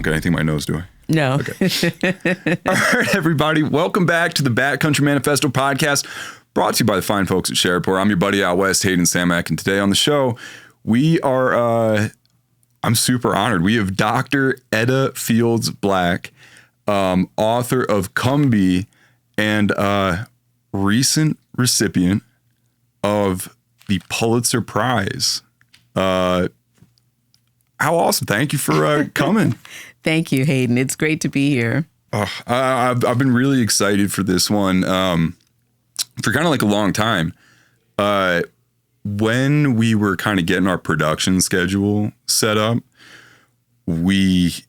get anything in my nose, do I? No. Okay. All right, everybody. Welcome back to the Backcountry Manifesto podcast, brought to you by the fine folks at Sherriport. I'm your buddy out west, Hayden Samak, and today on the show, we are, I'm super honored. We have Dr. Edda Fields-Black, author of Combee and recent recipient of the Pulitzer Prize. How awesome. Thank you for coming. Thank you, Hayden. It's great to be here. I've been really excited for this one for kind of like a long time. When we were kind of getting our production schedule set up, I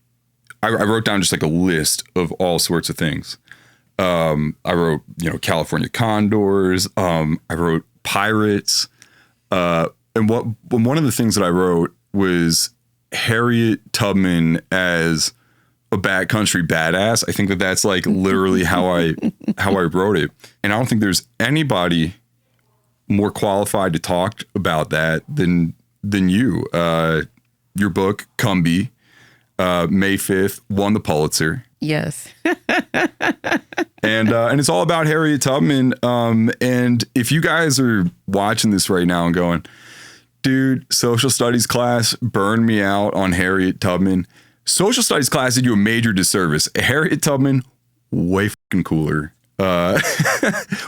wrote down just like a list of all sorts of things. I wrote, California condors. I wrote pirates. And one of the things that I wrote was Harriet Tubman as a backcountry badass. I think that's like literally how I wrote it. And I don't think there's anybody more qualified to talk about that than you. Your book, Combee, May 5th, won the Pulitzer. Yes. And it's all about Harriet Tubman. And if you guys are watching this right now and going, dude, social studies class burned me out on Harriet Tubman. Social studies class did you a major disservice. Harriet Tubman, way fucking cooler.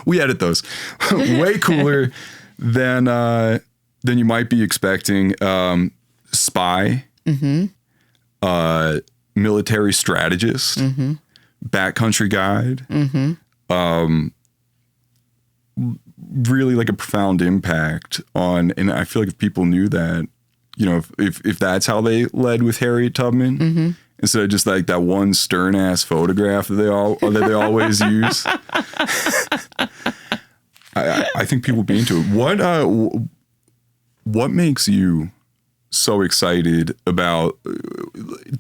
We edit those. Way cooler than you might be expecting. Spy, military strategist, backcountry guide. Really like a profound impact on, and I feel like if people knew that, if that's how they led with Harriet Tubman, instead of just like that one stern ass photograph that they always use, I think people would be into it. What makes you so excited about?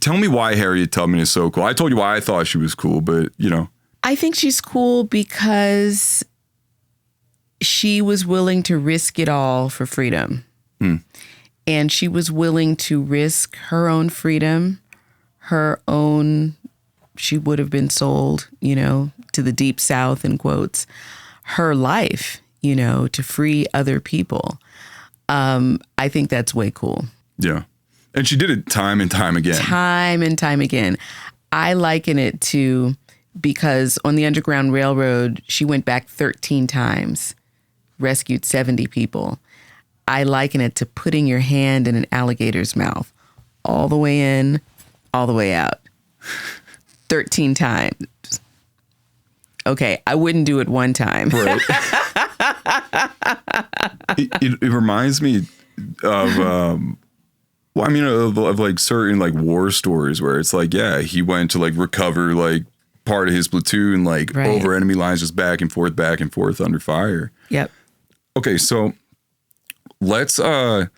Tell me why Harriet Tubman is so cool. I told you why I thought she was cool, but I think she's cool because she was willing to risk it all for freedom. And she was willing to risk her own freedom, she would have been sold, to the deep South, in quotes, her life, to free other people. I think that's way cool. Yeah. And she did it time and time again. Time and time again. I liken it to, because on the Underground Railroad, she went back 13 times, rescued 70 people. I liken it to putting your hand in an alligator's mouth, all the way in, all the way out, 13 times. Okay, I wouldn't do it one time. Right. It reminds me of, of like certain like war stories where it's like, yeah, he went to like recover like part of his platoon, like over enemy lines, just back and forth under fire. Yep. Okay, so let's, I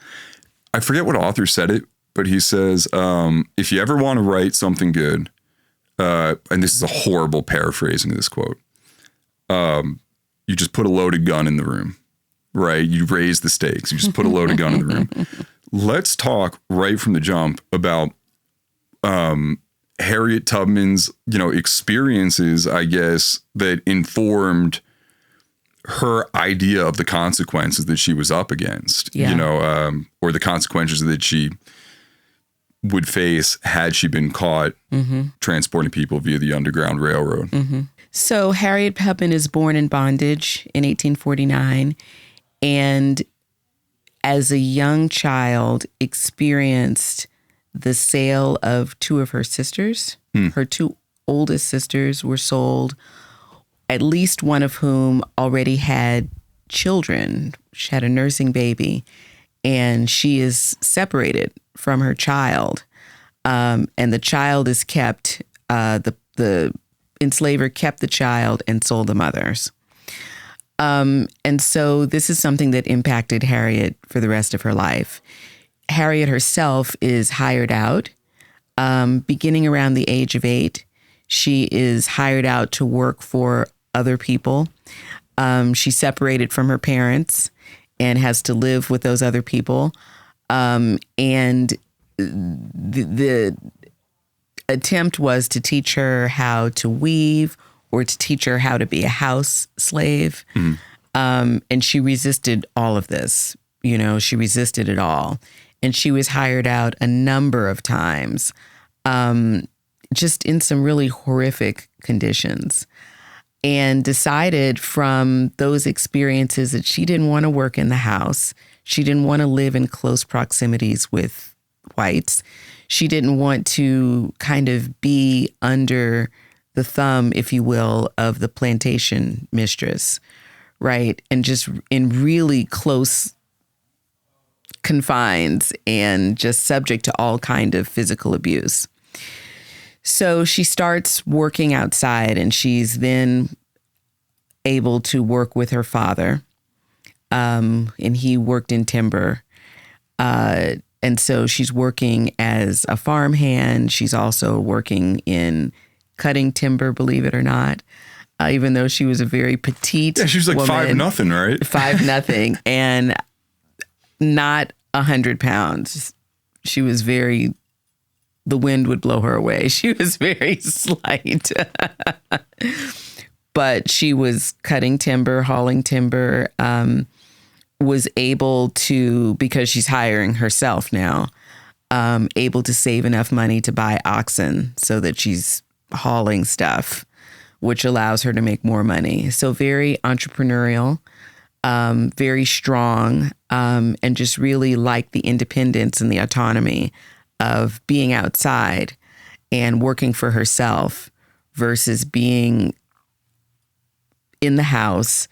forget what author said it, but he says, if you ever want to write something good, and this is a horrible paraphrasing of this quote, you just put a loaded gun in the room, right? You raise the stakes. You just put a loaded gun in the room. Let's talk right from the jump about Harriet Tubman's, experiences, I guess, that informed her idea of the consequences that she was up against, or the consequences that she would face had she been caught transporting people via the Underground Railroad. So Harriet Tubman is born in bondage in 1849, and as a young child experienced the sale of two of her sisters. Her two oldest sisters were sold, at least one of whom already had children. She had a nursing baby, and she is separated from her child. And the child is kept, the enslaver kept the child and sold the mothers. And so this is something that impacted Harriet for the rest of her life. Harriet herself is hired out, beginning around the age of 8. She is hired out to work for other people. She's separated from her parents and has to live with those other people. And attempt was to teach her how to weave or to teach her how to be a house slave. And she resisted all of this. She resisted it all. And she was hired out a number of times, just in some really horrific conditions, and decided from those experiences that she didn't want to work in the house. She didn't want to live in close proximities with whites. She didn't want to kind of be under the thumb, if you will, of the plantation mistress, right? And just in really close confines and just subject to all kind of physical abuse. So she starts working outside, and she's then able to work with her father. And he worked in timber. And so she's working as a farmhand. She's also working in cutting timber, believe it or not. Even though she was a very petite she was like woman, 5-0, right? 5-0, and not 100 pounds. She was the wind would blow her away. She was very slight. But she was cutting timber, hauling timber, was able to, because she's hiring herself now, able to save enough money to buy oxen so that she's hauling stuff, which allows her to make more money. So very entrepreneurial, very strong, and just really like the independence and the autonomy of being outside and working for herself versus being in the house,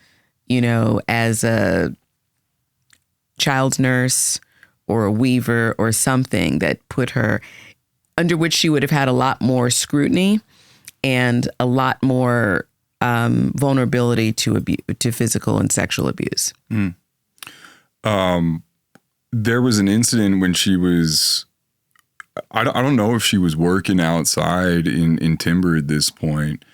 as a child's nurse or a weaver or something that put her under which she would have had a lot more scrutiny and a lot more vulnerability to physical and sexual abuse. There was an incident when she was, I don't know if she was working outside in timber at this point,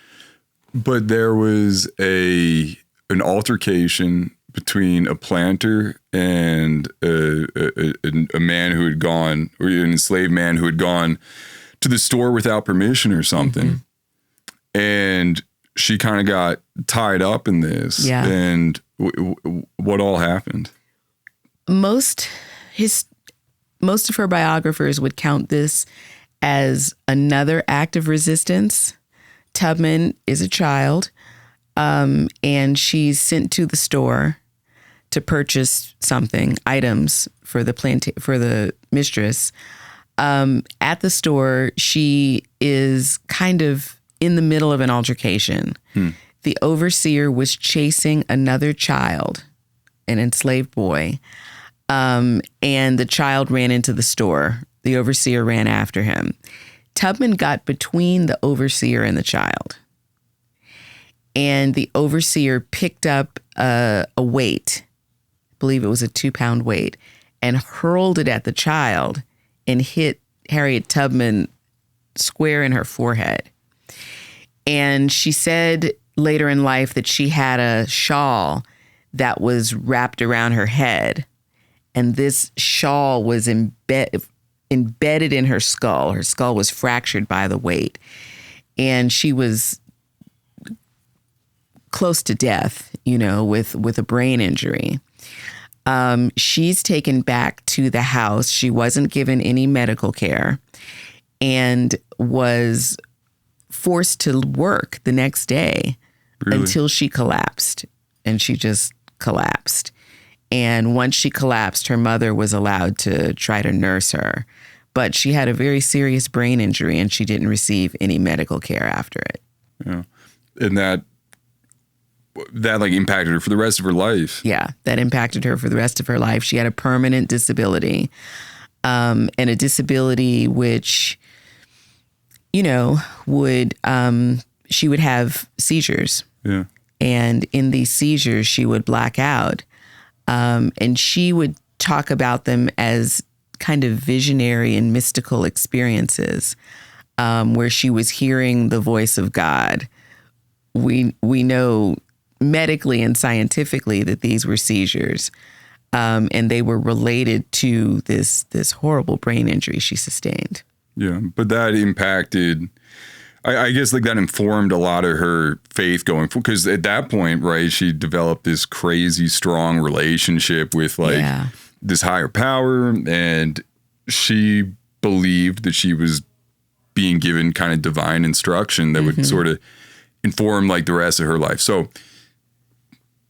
but there was an altercation between a planter and a man who had gone, or an enslaved man who had gone to the store without permission or something. And she kind of got tied up in this. Yeah. And what all happened? Most of her biographers would count this as another act of resistance. Tubman is a child, and she's sent to the store to purchase items for the mistress. At the store, she is kind of in the middle of an altercation. The overseer was chasing another child, an enslaved boy, and the child ran into the store. The overseer ran after him. Tubman got between the overseer and the child, and the overseer picked up a weight, I believe it was a 2-pound weight, and hurled it at the child and hit Harriet Tubman square in her forehead. And she said later in life that she had a shawl that was wrapped around her head, and this shawl was embedded in her skull. Her skull was fractured by the weight, and she was close to death, with a brain injury. She's taken back to the house. She wasn't given any medical care and was forced to work the next day until she collapsed, and she just collapsed. And once she collapsed, her mother was allowed to try to nurse her. But she had a very serious brain injury, and she didn't receive any medical care after it. Yeah. And that like impacted her for the rest of her life. Yeah, that impacted her for the rest of her life. She had a permanent disability, and a disability which, she would have seizures. Yeah. And in these seizures, she would black out. And she would talk about them as kind of visionary and mystical experiences, where she was hearing the voice of God. We know medically and scientifically that these were seizures, and they were related to this horrible brain injury she sustained. Yeah. But that impacted, I guess, like that informed a lot of her faith going forward. Because at that point, right, she developed this crazy strong relationship with like this higher power. And she believed that she was being given kind of divine instruction that would sort of inform like the rest of her life. So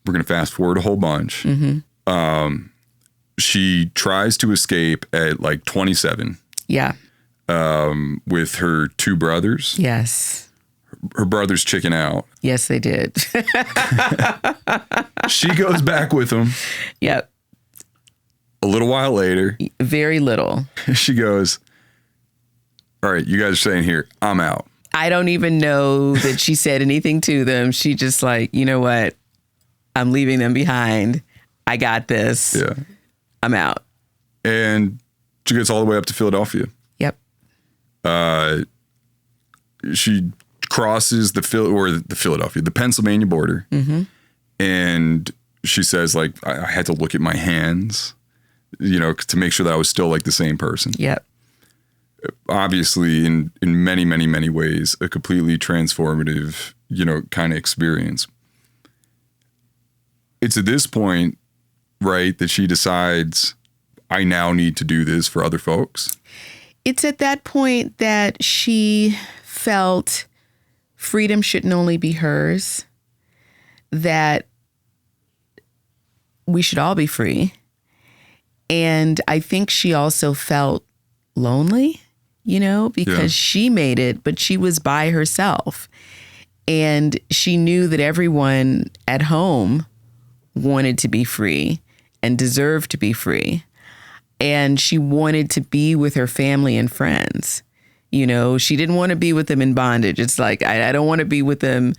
we're going to fast forward a whole bunch. She tries to escape at like 27. Yeah. With her two brothers. Yes. Her brothers chicken out. Yes, they did. She goes back with them. Yep. A little while later. Very little. She goes, all right, you guys are saying here, I'm out. I don't even know that she said anything to them. She just like, you know what? I'm leaving them behind. I got this. Yeah. I'm out. And she gets all the way up to Philadelphia. Yep. She crosses the Pennsylvania border. And she says, like, I had to look at my hands, you know, to make sure that I was still like the same person. Yep. Obviously, in many, many, many ways, a completely transformative, you know, kind of experience. It's at this point, right, that she decides, I now need to do this for other folks. It's at that point that she felt freedom shouldn't only be hers, that we should all be free. And I think she also felt lonely, you know, because she made it, but she was by herself. And she knew that everyone at home wanted to be free and deserved to be free. And she wanted to be with her family and friends. You know, she didn't want to be with them in bondage. It's like, I don't want to be with them.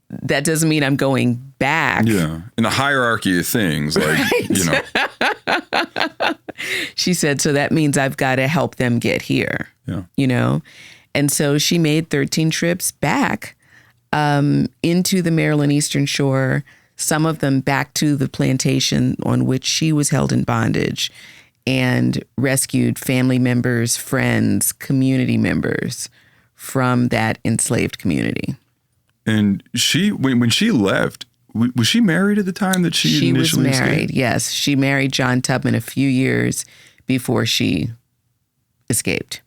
That doesn't mean I'm going back. Yeah. In the hierarchy of things, like, right. You know. She said, so that means I've got to help them get here. Yeah. You know? And so she made 13 trips back into the Maryland Eastern Shore, some of them back to the plantation on which she was held in bondage, and rescued family members, friends, community members from that enslaved community. And she, when she left, was she married at the time that she initially was married? Escaped? Yes. She married John Tubman a few years before she escaped.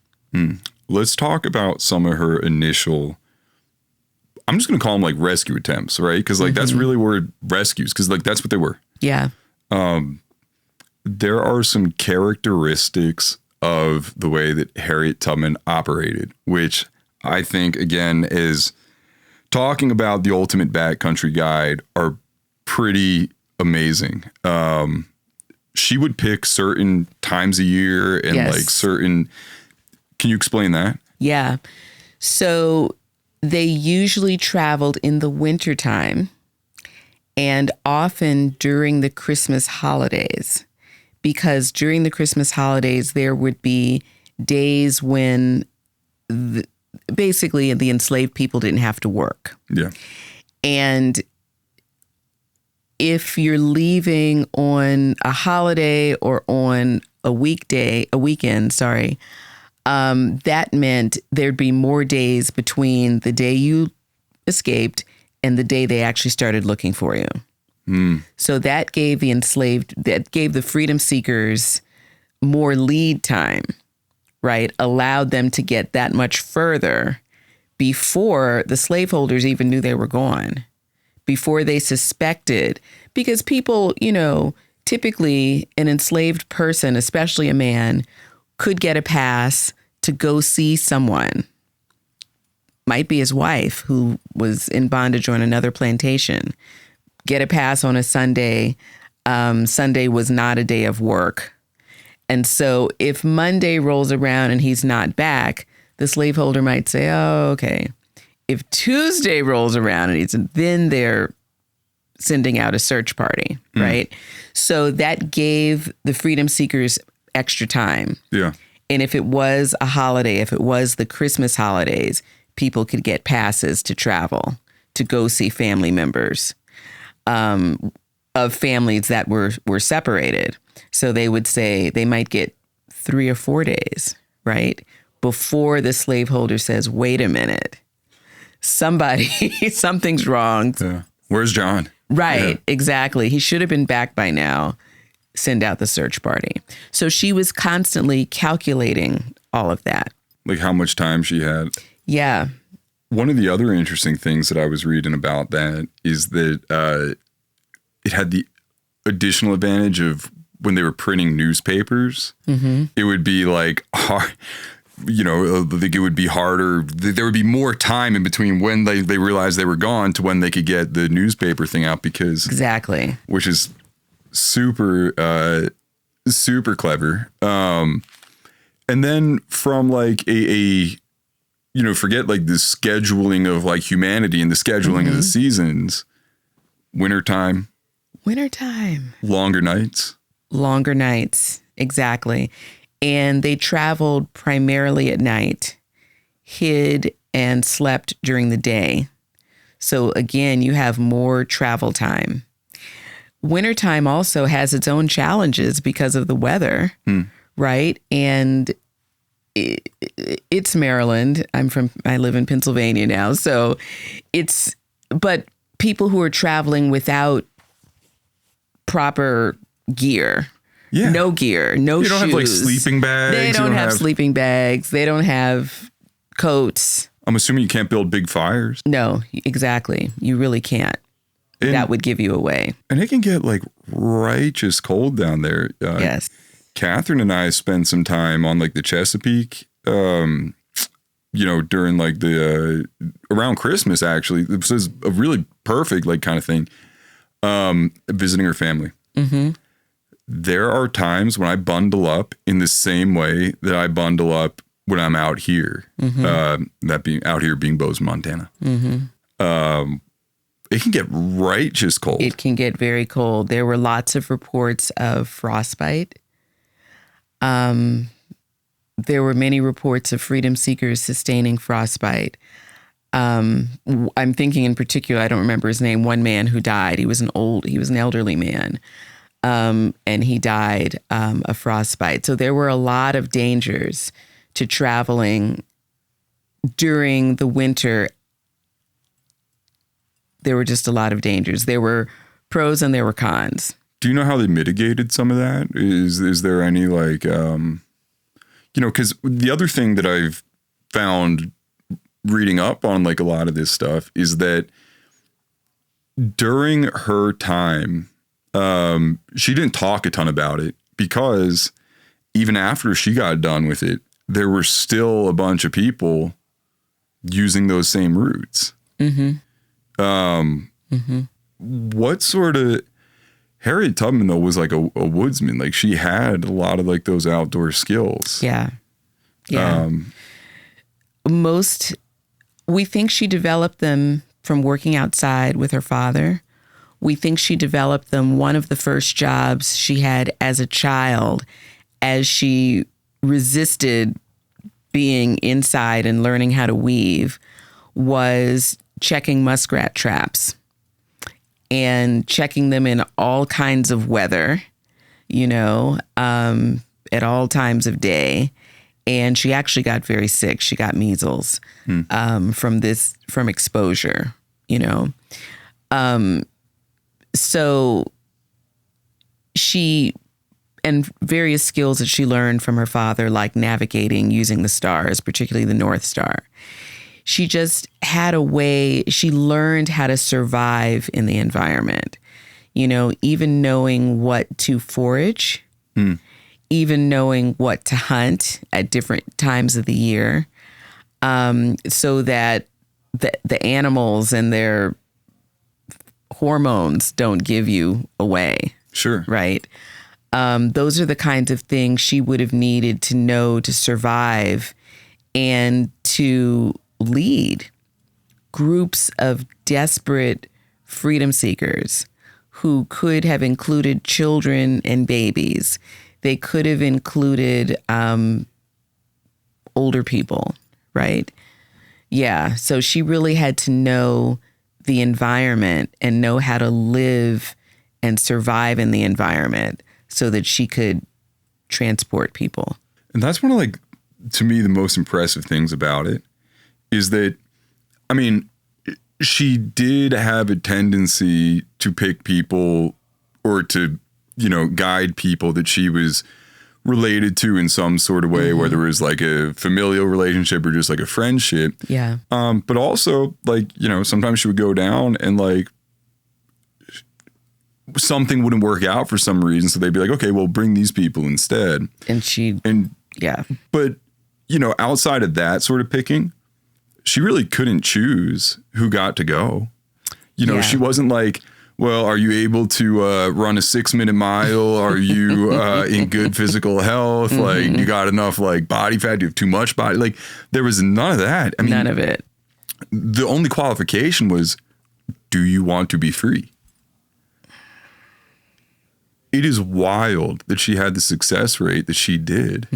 Let's talk about some of her initial, I'm just going to call them like rescue attempts, right? Because like that's really where rescues, because like that's what they were. Yeah. There are some characteristics of the way that Harriet Tubman operated, which I think, again, is talking about the ultimate backcountry guide, are pretty amazing. She would pick certain times a year and like certain, can you explain that? Yeah. So they usually traveled in the wintertime and often during the Christmas holidays, because during the Christmas holidays, there would be days when basically the enslaved people didn't have to work. Yeah. And if you're leaving on a holiday or on a weekend, that meant there'd be more days between the day you escaped and the day they actually started looking for you. So that gave the freedom seekers more lead time, right? Allowed them to get that much further before the slaveholders even knew they were gone, before they suspected, because people, you know, typically an enslaved person, especially a man, could get a pass to go see someone. Might be his wife who was in bondage on another plantation. Get a pass on a Sunday. Sunday was not a day of work. And so if Monday rolls around and he's not back, the slaveholder might say, oh, okay. If Tuesday rolls around and then they're sending out a search party, right? So that gave the freedom seekers extra time. Yeah. And if it was a holiday, if it was the Christmas holidays, people could get passes to travel, to go see family members of families that were separated. So they would say they might get 3 or 4 days, right? before the slaveholder says, wait a minute, something's wrong. Yeah. Where's John? Right, Yeah. exactly. He should have been back by now. Send out the search party. So she was constantly calculating all of that. Like how much time she had. Yeah. One of the other interesting things that I was reading about that is that it had the additional advantage of when they were printing newspapers, it would be like hard, like it would be harder. There would be more time in between when they realized they were gone to when they could get the newspaper thing out Exactly. Which is super clever. And then from like a forget like the scheduling of like humanity and the scheduling of the seasons, wintertime, longer nights. Exactly. And they traveled primarily at night, hid and slept during the day. So again, you have more travel time. Wintertime also has its own challenges because of the weather, right? And it's Maryland. I live in Pennsylvania now. So but people who are traveling without proper gear, no gear, no shoes. You don't have like sleeping bags. They don't have sleeping bags. They don't have coats. I'm assuming you can't build big fires. No, exactly. You really can't. That would give you away. And it can get like righteous cold down there. Yes. Catherine and I spent some time on like the Chesapeake, during like the around Christmas, actually. This is a really perfect like kind of thing. Visiting her family. There are times when I bundle up in the same way that I bundle up when I'm out here. That being out here being Bozeman, Montana. It can get righteous cold. It can get very cold. There were lots of reports of frostbite. There were many reports of freedom seekers sustaining frostbite. I'm thinking in particular, I don't remember his name, one man who died. He was an elderly man. And he died of frostbite. So there were a lot of dangers to traveling during the winter. There were just a lot of dangers. There were pros and there were cons. Do you know how they mitigated some of that? Is there any like, because the other thing that I've found reading up on like a lot of this stuff is that during her time, she didn't talk a ton about it because even after she got done with it, there were still a bunch of people using those same routes. What sort of Harriet Tubman though was like a woodsman. Like she had a lot of like those outdoor skills. Yeah. We think she developed them from working outside with her father. We think she developed them. One of the first jobs she had as a child, as she resisted being inside and learning how to weave, was checking muskrat traps and checking them in all kinds of weather, at all times of day. And she actually got very sick. She got measles from exposure, So she, and various skills that she learned from her father, like navigating using the stars, particularly the North Star. She just had a way, she learned how to survive in the environment, even knowing what to forage, even knowing what to hunt at different times of the year, so that the animals and their hormones don't give you away. Sure. Right. Those are the kinds of things she would have needed to know to survive and to lead groups of desperate freedom seekers who could have included children and babies. They could have included older people, right? Yeah. So she really had to know the environment and know how to live and survive in the environment so that she could transport people. And that's one of like to me, the most impressive things about it is that, I mean, she did have a tendency to pick people or to, guide people that she was related to in some sort of way, whether it was like a familial relationship or just like a friendship. Yeah. But also like, sometimes she would go down and like something wouldn't work out for some reason. So they'd be like, okay, well, bring these people instead. Yeah. But, outside of that sort of picking, she really couldn't choose who got to go. She wasn't like, well, are you able to run a 6-minute mile? Are you in good physical health? Like, you got enough like body fat? Do you have too much body? Like, there was none of that. I mean, none of it. The only qualification was, do you want to be free? It is wild that she had the success rate that she did.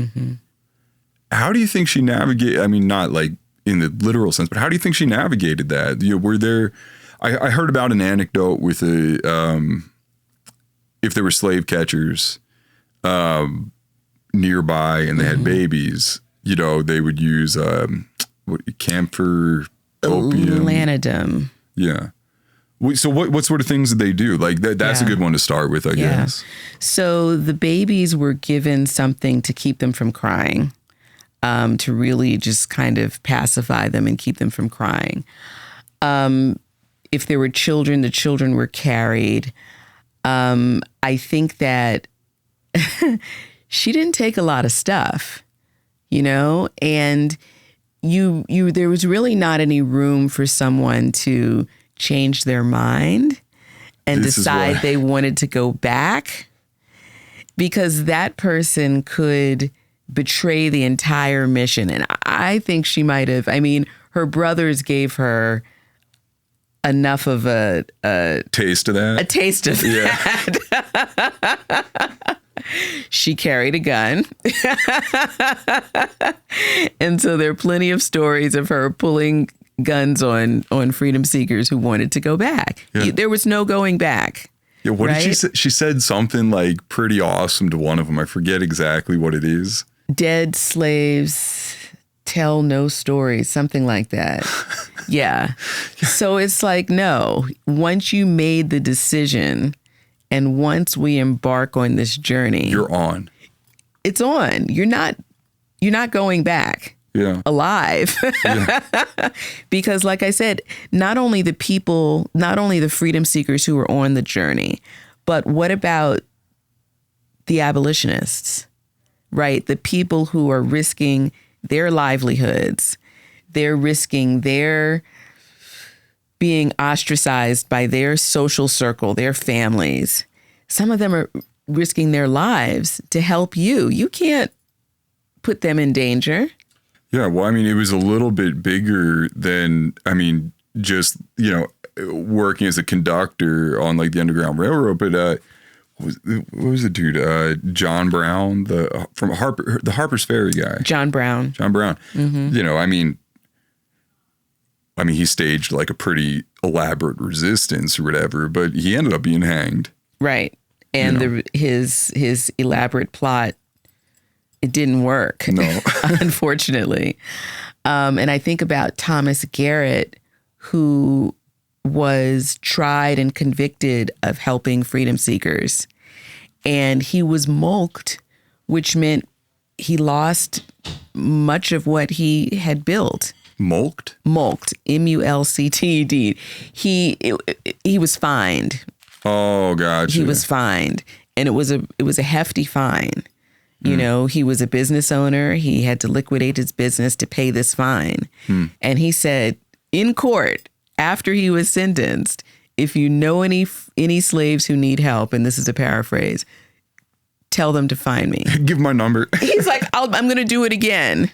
How do you think she navigated? I mean, not like in the literal sense, but how do you think she navigated that? Were there? I heard about an anecdote with if there were slave catchers nearby and they had babies, they would use camphor, opium, Lanidum. Yeah. So what sort of things did they do? Like that's a good one to start with, I guess. So the babies were given something to keep them from crying, to really just kind of pacify them and keep them from crying. If there were children, the children were carried. I think that she didn't take a lot of stuff, and there was really not any room for someone to change their mind and decide they wanted to go back, because that person could betray the entire mission. And I think she might have, her brothers gave her enough of a taste of that. A taste of that. She carried a gun. And so there are plenty of stories of her pulling guns on freedom seekers who wanted to go back. Yeah. There was no going back. Yeah, what did she say? She said something like pretty awesome to one of them. I forget exactly what it is. Dead slaves tell no stories, something like that. Yeah. So it's like, no, once you made the decision and once we embark on this journey, you're on. It's on. You're not going back. Yeah. Alive. Yeah. Because like I said, not only the freedom seekers who were on the journey, but what about the abolitionists, right? The people who are risking their livelihoods. They're risking their being ostracized by their social circle, their families. Some of them are risking their lives to help you. You can't put them in danger. Yeah, well, it was a little bit bigger than, just, working as a conductor on like the Underground Railroad. But what was the dude? John Brown, the Harper's Ferry guy. John Brown. Mm-hmm. He staged like a pretty elaborate resistance or whatever, but he ended up being hanged. Right. And his elaborate plot, it didn't work. No. Unfortunately. And I think about Thomas Garrett, who was tried and convicted of helping freedom seekers. And he was mulcted, which meant he lost much of what he had built. Mulcted? Mulcted. M-U-L-C-T-E-D. He was fined. Oh, gotcha. He was fined. And it was a hefty fine. He was a business owner. He had to liquidate his business to pay this fine. And he said in court, after he was sentenced, if you know any slaves who need help, and this is a paraphrase, tell them to find me. Give my number. He's like, I'm going to do it again.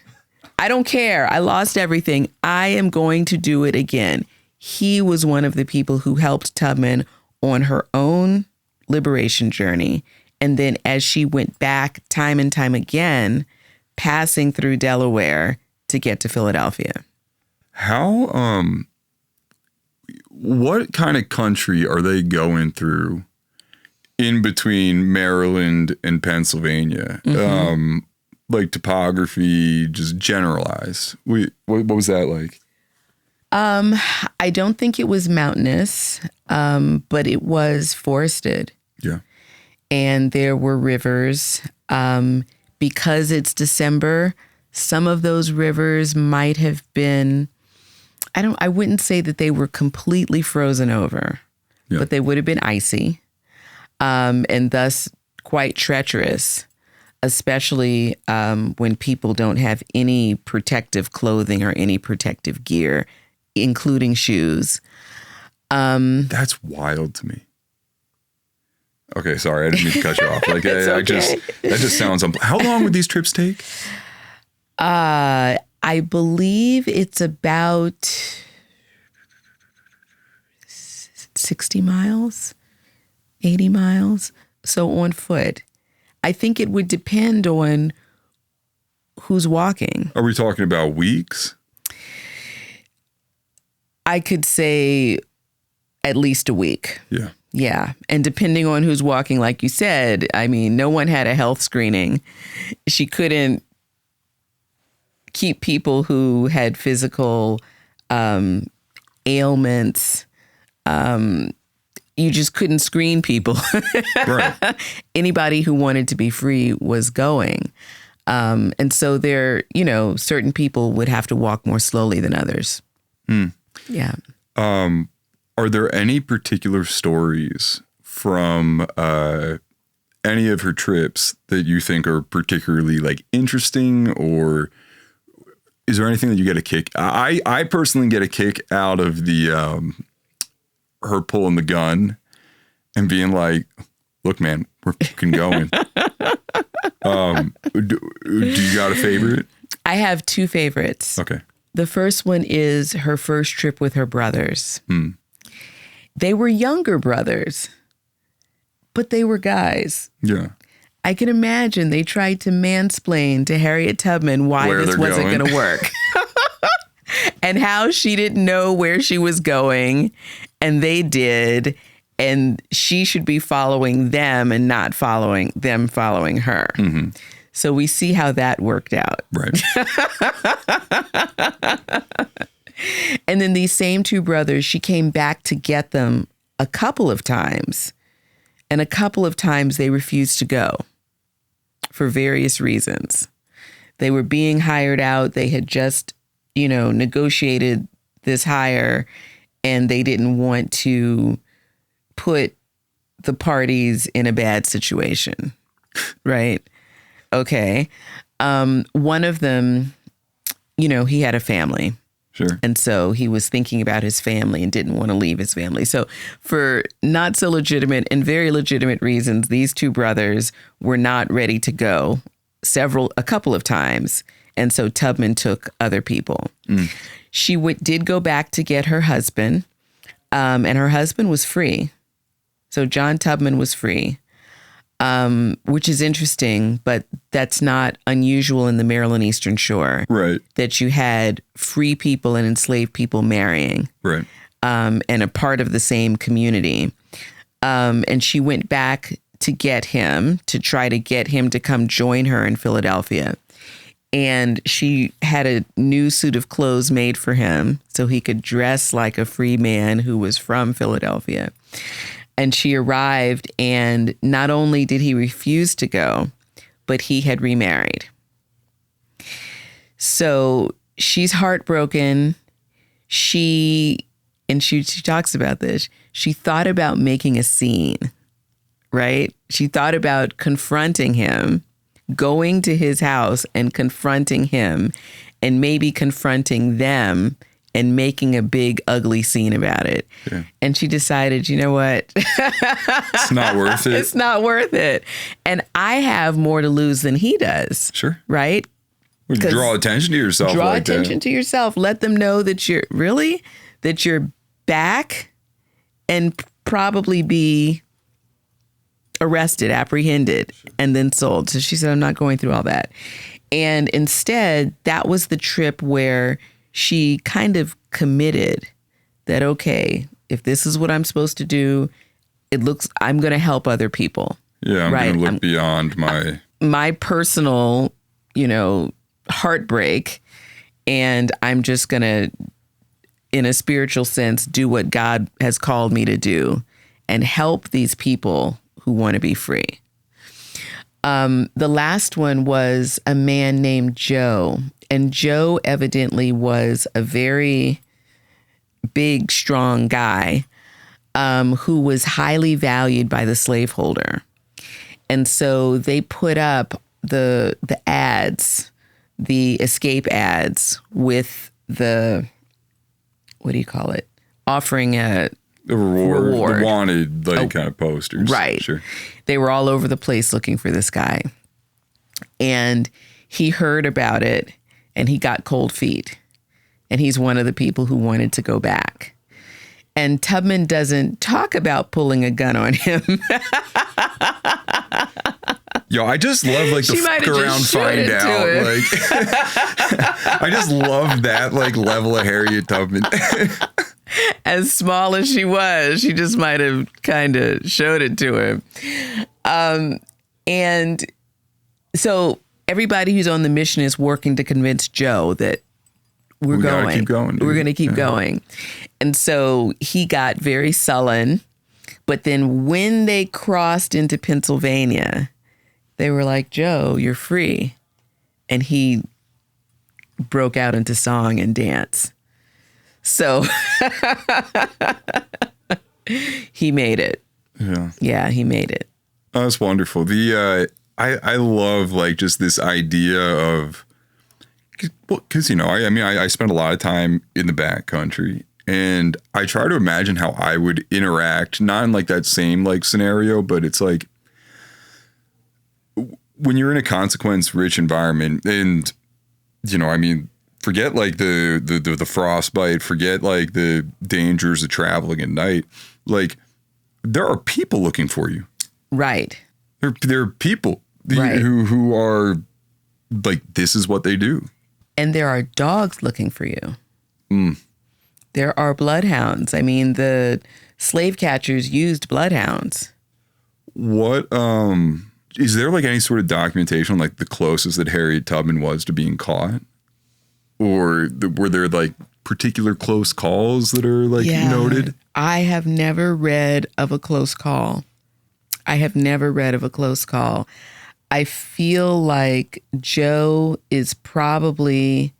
I don't care. I lost everything. I am going to do it again. He was one of the people who helped Tubman on her own liberation journey. And then as she went back time and time again, passing through Delaware to get to Philadelphia. How, what kind of country are they going through in between Maryland and Pennsylvania? Mm-hmm. like topography, just generalized? What was that like? I don't think it was mountainous, but it was forested. Yeah. And there were rivers. Because it's December, some of those rivers might have been, I wouldn't say that they were completely frozen over, but they would have been icy, and thus quite treacherous, especially when people don't have any protective clothing or any protective gear, including shoes. That's wild to me. Okay, sorry, I didn't mean to cut you off. Like, that just sounds. How long would these trips take? I believe it's about 60 miles, 80 miles. So on foot. I think it would depend on who's walking. Are we talking about weeks? I could say at least a week. Yeah. Yeah. And depending on who's walking, like you said, I mean, no one had a health screening. She couldn't keep people who had physical ailments. You just couldn't screen people. Right. Anybody who wanted to be free was going. And so there, certain people would have to walk more slowly than others. Yeah. Are there any particular stories from any of her trips that you think are particularly like interesting, or is there anything that you get a kick? I personally get a kick out of the her pulling the gun and being like, "Look, man, we're fucking going." Do you got a favorite? I have two favorites. Okay. The first one is her first trip with her brothers. They were younger brothers, but they were guys. Yeah. I can imagine they tried to mansplain to Harriet Tubman why this wasn't going to work and how she didn't know where she was going, and they did, and she should be following them and not following her. Mm-hmm. So we see how that worked out. Right. And then these same two brothers, she came back to get them a couple of times. And a couple of times they refused to go for various reasons. They were being hired out. They had just, negotiated this hire, and they didn't want to put the parties in a bad situation. Right? Okay. One of them, he had a family. Sure. And so he was thinking about his family and didn't want to leave his family. So for not so legitimate and very legitimate reasons, these two brothers were not ready to go a couple of times. And so Tubman took other people. She did go back to get her husband, and her husband was free. So John Tubman was free. Which is interesting, but that's not unusual in the Maryland Eastern Shore. Right. That you had free people and enslaved people marrying. Right. And a part of the same community. And she went back to get him, to try to get him to come join her in Philadelphia. And she had a new suit of clothes made for him so he could dress like a free man who was from Philadelphia. And she arrived, and not only did he refuse to go, but he had remarried. So she's heartbroken. She talks about this. She thought about making a scene, right? She thought about confronting him, going to his house and confronting him, and maybe confronting them and making a big, ugly scene about it. Yeah. And she decided, you know what? It's not worth it. It's not worth it. And I have more to lose than he does. Sure. Right? Draw attention to yourself. Draw attention to yourself. Let them know that you're back, and probably be arrested, apprehended, and then sold. So she said, I'm not going through all that. And instead, that was the trip where she kind of committed that, okay, if this is what I'm supposed to do, I'm going to help other people. Yeah, I'm going to look beyond my personal heartbreak, and I'm just going to, in a spiritual sense, do what God has called me to do and help these people who want to be free. The last one was a man named Joe, and Joe evidently was a very big, strong guy who was highly valued by the slaveholder. And so they put up the ads, the escape ads with the, what do you call it? Offering a reward. The wanted kind of posters. Right. Sure. They were all over the place looking for this guy. And he heard about it and he got cold feet. And he's one of the people who wanted to go back. And Tubman doesn't talk about pulling a gun on him. Yo, I just love the fuck around, find out. I just love that level of Harriet Tubman. As small as she was, she just might have kind of showed it to him. And so everybody who's on the mission is working to convince Joe that we're going. Keep going. Dude. We're going to keep going. And so he got very sullen. But then when they crossed into Pennsylvania, they were like, Joe, you're free. And he broke out into song and dance. So he made it. Yeah. Yeah, he made it. Oh, that's wonderful. I love just this idea of, because I spent a lot of time in the backcountry, and I try to imagine how I would interact, not in that same scenario, but it's when you're in a consequence-rich environment, and forget the frostbite, forget the dangers of traveling at night. There are people looking for you. Right. There are people who are this is what they do. And there are dogs looking for you. There are bloodhounds. I mean, the slave catchers used bloodhounds. What is there any sort of documentation on the closest that Harriet Tubman was to being caught? Or were there particular close calls that are noted? I have never read of a close call. I feel like Joe is probably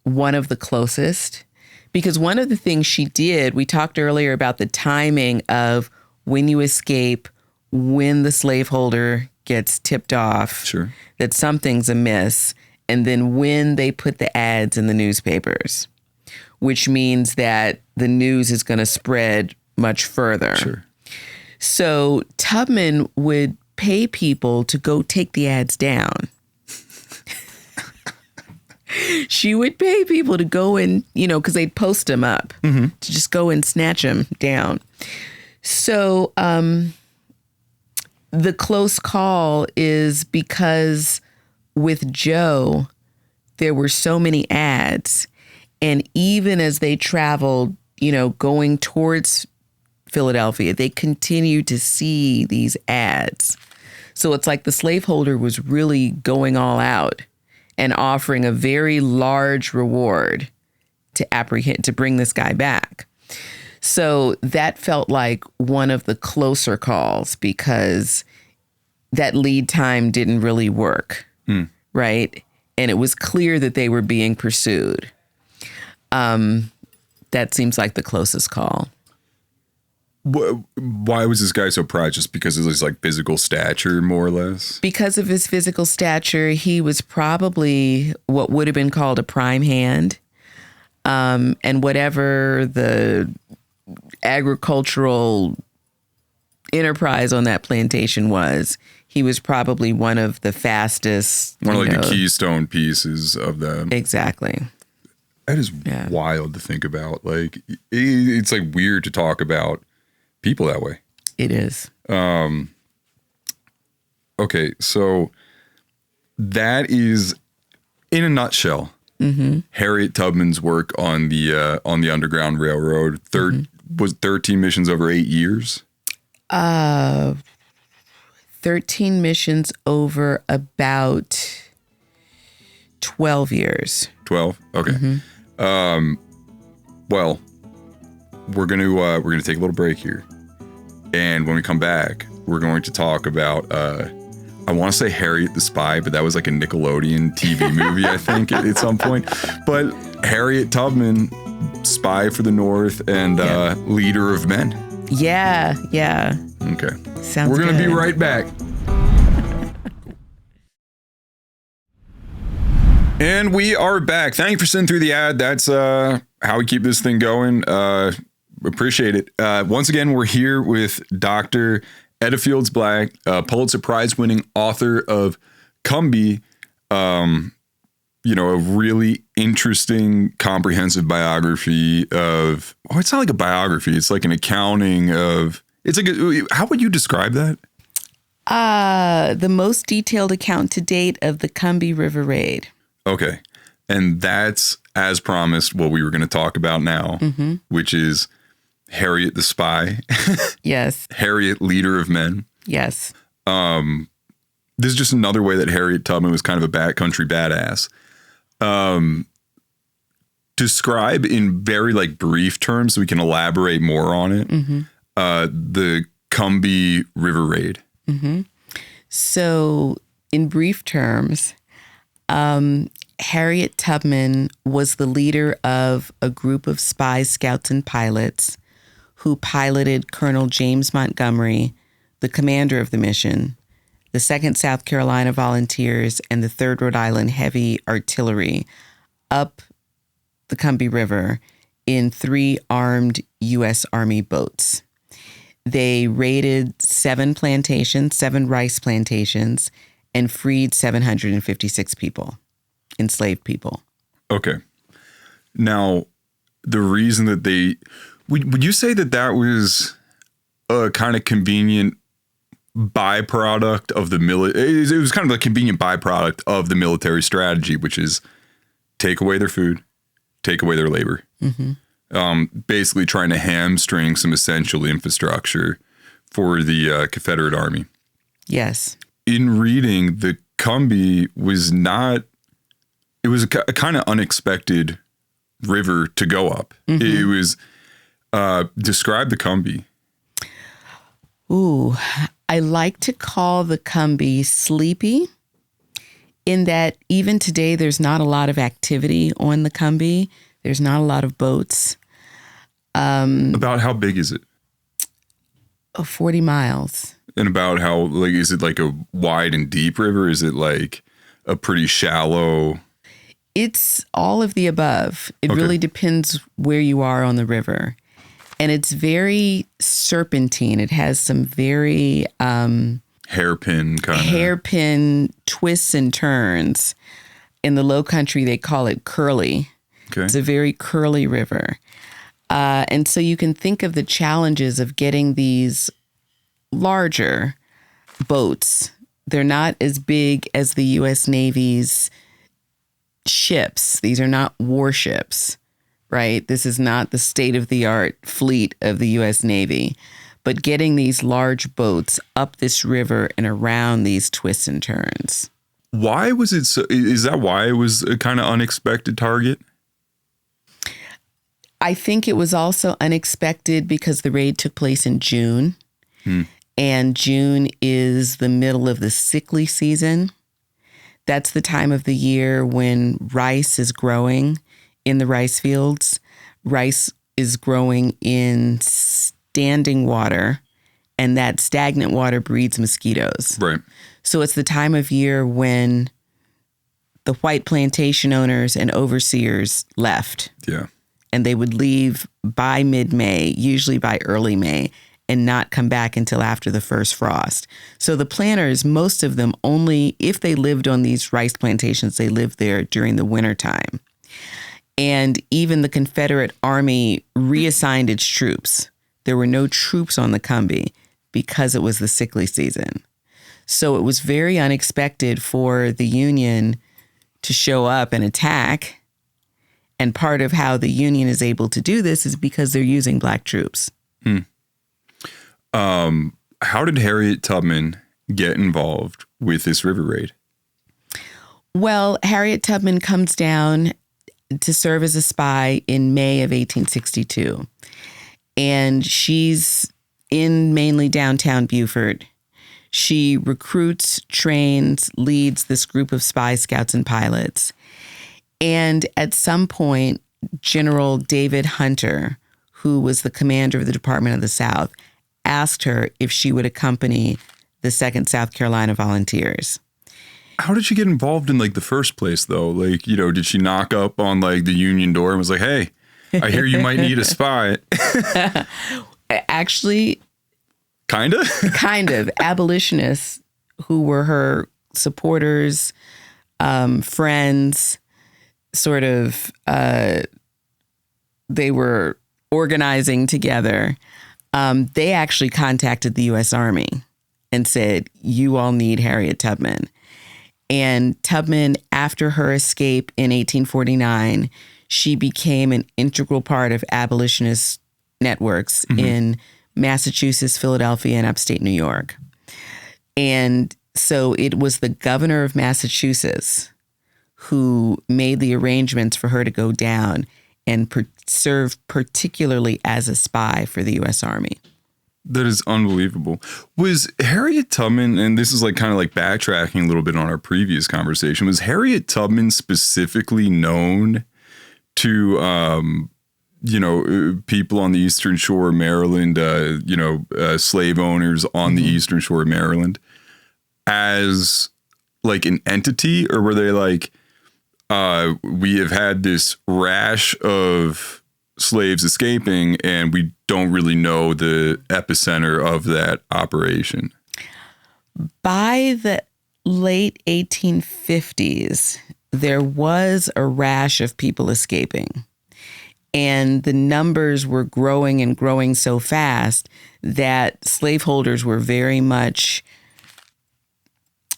one of the closest, because one of the things she did, we talked earlier about the timing of when you escape, when the slaveholder gets tipped off, sure, that something's amiss, and then when they put the ads in the newspapers, which means that the news is going to spread much further. Sure. So Tubman would pay people to go take the ads down. She would pay people to go and, because they'd post them up, to just go and snatch them down. So the close call is because with Joe, there were so many ads. And even as they traveled, going towards Philadelphia, they continued to see these ads. So it's the slaveholder was really going all out and offering a very large reward to bring this guy back. So that felt like one of the closer calls, because that lead time didn't really work, right? And it was clear that they were being pursued. That seems like the closest call. Why was this guy so prized? Just because of his physical stature, more or less? Because of his physical stature, he was probably what would have been called a prime hand. And whatever the agricultural enterprise on that plantation was, he was probably one of the fastest. One of the keystone pieces of that. Exactly. That is wild to think about. It's weird to talk about people that way. It is. Okay, so that is, in a nutshell, Harriet Tubman's work on the Underground Railroad. Was 13 missions over 8 years? 13 missions over about 12 years. 12? Okay. Well, we're gonna take a little break here. And when we come back, we're going to talk about I want to say Harriet the Spy, but that was like a Nickelodeon TV movie, I think, at some point. But Harriet Tubman, spy for the North and leader of men. Yeah. Okay. Sounds We're going to good. be right back. And we are back. Thank you for sitting through the ad. That's how we keep this thing going. Appreciate it. Once again, we're here with Dr. Edda Fields-Black, Pulitzer Prize winning author of Combee, a really interesting, comprehensive biography of, it's not like a biography. It's like an accounting of, it's like, how would you describe that? The most detailed account to date of the Combahee River Raid. Okay. And that's, as promised, what we were going to talk about now, which is Harriet the Spy. Yes. Harriet, leader of men. Yes. This is just another way that Harriet Tubman was kind of a backcountry badass. Describe in very brief terms so we can elaborate more on it. The Combee River Raid. So in brief terms, Harriet Tubman was the leader of a group of spies, scouts, and pilots who piloted Colonel James Montgomery, the commander of the mission, the 2nd South Carolina Volunteers, and the 3rd Rhode Island Heavy Artillery up the Combee River in 3 armed U.S. Army boats. They raided 7 rice plantations, and freed 756 people, enslaved people. Okay. Now, the reason that would you say that was a kind of convenient byproduct of the military? It was kind of a convenient byproduct of the military strategy, which is take away their food, take away their labor. Basically trying to hamstring some essential infrastructure for the Confederate Army. Yes. In reading, the Combee was it was a kind of unexpected river to go up. It was, describe the Combee. Ooh, I like to call the Combee sleepy, in that even today there's not a lot of activity on the Combee. There's not a lot of boats. About how big is it? 40 miles. And about how, is it like a wide and deep river? Is it like a pretty shallow? It's all of the above. It really depends where you are on the river. And it's very serpentine. It has some very hairpin twists and turns. In the Low Country, they call it curly. Okay. It's a very curly river. And so you can think of the challenges of getting these larger boats. They're not as big as the U.S. Navy's ships. These are not warships, right? This is not the state-of-the-art fleet of the U.S. Navy. But getting these large boats up this river and around these twists and turns. Why was it so? Is that why it was a kind of unexpected target? I think it was also unexpected because the raid took place in June. And June is the middle of the sickly season. That's the time of the year when rice is growing in the rice fields. Rice is growing in standing water, and that stagnant water breeds mosquitoes. Right. So it's the time of year when the white plantation owners and overseers left. Yeah. And they would leave by mid-May, usually by early May, and not come back until after the first frost. So the planters, most of them only, if they lived on these rice plantations, they lived there during the wintertime. And even the Confederate Army reassigned its troops. There were no troops on the Combee because it was the sickly season. So it was very unexpected for the Union to show up and attack. And part of how the Union is able to do this is because they're using Black troops. How did Harriet Tubman get involved with this river raid? Well, Harriet Tubman comes down to serve as a spy in May of 1862. And she's in mainly downtown Beaufort. She recruits, trains, leads this group of spy scouts and pilots. And at some point, General David Hunter, who was the commander of the Department of the South, asked her if she would accompany the 2nd South Carolina Volunteers. How did she get involved in like the first place though? Like, did she knock up on like the Union door and was like, hey, I hear you might need a spy? Actually, kind of abolitionists who were her supporters, friends, sort of, they were organizing together. They actually contacted the U.S. Army and said, you all need Harriet Tubman. And Tubman, after her escape in 1849, she became an integral part of abolitionist networks in Massachusetts, Philadelphia, and upstate New York. And so it was the governor of Massachusetts who made the arrangements for her to go down and serve particularly as a spy for the U.S. Army. That is unbelievable. Was Harriet Tubman, and this is like kind of like backtracking a little bit on our previous conversation, was Harriet Tubman specifically known to, people on the Eastern Shore of Maryland, slave owners on the Eastern Shore of Maryland as like an entity? Or were they like, we have had this rash of slaves escaping and we don't really know the epicenter of that operation? By the late 1850s, there was a rash of people escaping. And the numbers were growing and growing so fast that slaveholders were very much,